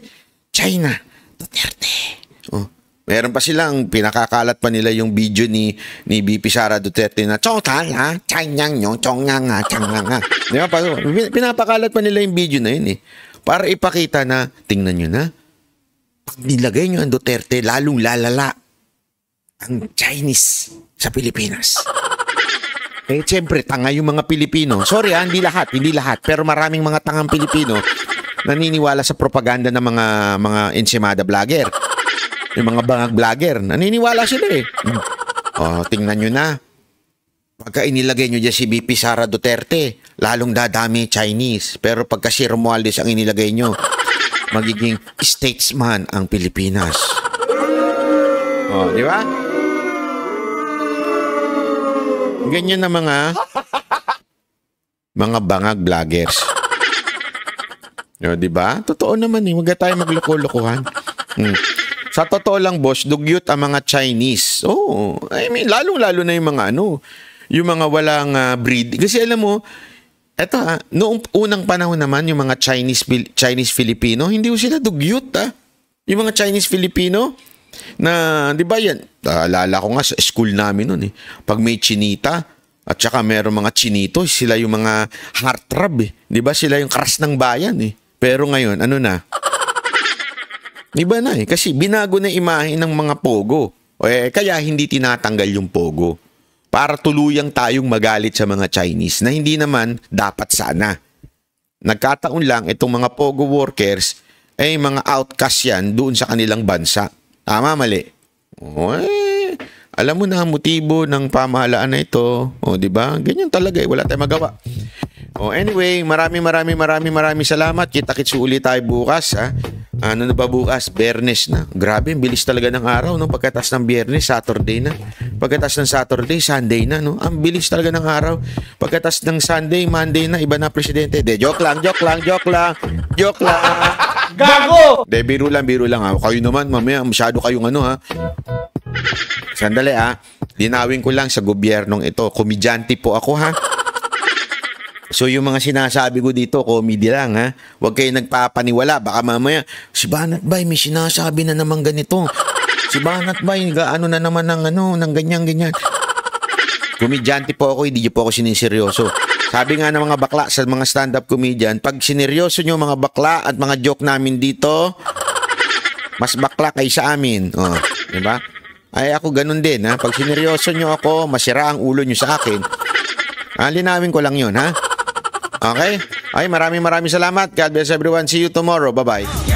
Speaker 1: China, Duterte. Oh. Meron pa silang pinakakalat pa nila yung video ni BP Sara Duterte na chotal ha, chanyang nyo, chongang ha. Di ba? Pinapakalat pa nila yung video na yun eh. Para ipakita na, tingnan nyo na, pag nilagay nyo ang Duterte, lalong lalala ang Chinese sa Pilipinas. Eh, siyempre, tanga yung mga Pilipino. Sorry hindi lahat. Pero maraming mga tangang Pilipino naniniwala sa propaganda ng mga ensimada vlogger. Yung mga bangag vlogger, naniniwala sila eh. Oh, tingnan nyo na. Pagka inilagay nyo dyan si BP Sara Duterte, lalong dadami Chinese. Pero pagka si Romualdez ang inilagay nyo, magiging statesman ang Pilipinas. Oh, di ba? Ganyan na mga bangag vloggers. O, di ba? Totoo naman eh. Huwag tayo magloko-lokohan. Sa totoo lang, boss, dugyot ang mga Chinese. Oh, I mean, lalong-lalo na yung mga yung mga walang breed. Kasi alam mo, eto noong unang panahon naman, yung mga Chinese-Filipino, hindi ko sila dugyot Yung mga Chinese-Filipino, na, di ba yan, alala ko nga sa school namin nun eh. Pag may chinita, at saka meron mga chinito, sila yung mga heartthrob eh. Di ba? Sila yung karas ng bayan eh. Pero ngayon, na? Iba na eh. Kasi binago na imahe ng mga pogo. Kaya hindi tinatanggal yung pogo. Para tuluyang tayong magalit sa mga Chinese na hindi naman dapat sana. Nagkataon lang itong mga pogo workers ay mga outcast yan doon sa kanilang bansa. Tama, mali. Alam mo na ang motibo ng pamahalaan na ito. Di ba? Ganyan talaga eh. Wala tayong magawa. Anyway, maraming salamat. Kita-kits ulit tayo bukas. Ano na ba bukas? Biyernes na. Grabe, bilis talaga ng araw. No? Pagkatas ng Biyernes, Saturday na. Pagkatas ng Saturday, Sunday na. No? Ang bilis talaga ng araw. Pagkatas ng Sunday, Monday na. Iba na presidente. Joke lang.
Speaker 8: Gago!
Speaker 1: Biro lang Kayo naman, mamaya, masyado kayong Sandali linawin ko lang sa gobyernong ito. Komedyante po ako So yung mga sinasabi ko dito, comedy lang Huwag kayo nagpapaniwala. Baka mamaya, si Banat Bay, may sinasabi na naman ganito. Si Banat Bay, ano na naman ng ganyan. Komedyante po ako, hindi po ako siniseryoso. Sabi nga ng mga bakla sa mga stand-up comedian, pag sineryoso nyo mga bakla at mga joke namin dito, mas bakla kayo sa amin. Diba? Ay ako ganun din Pag sineryoso nyo ako, masira ang ulo nyo sa akin. Linawin ko lang yun Okay? Ay maraming salamat. God bless everyone. See you tomorrow. Bye-bye.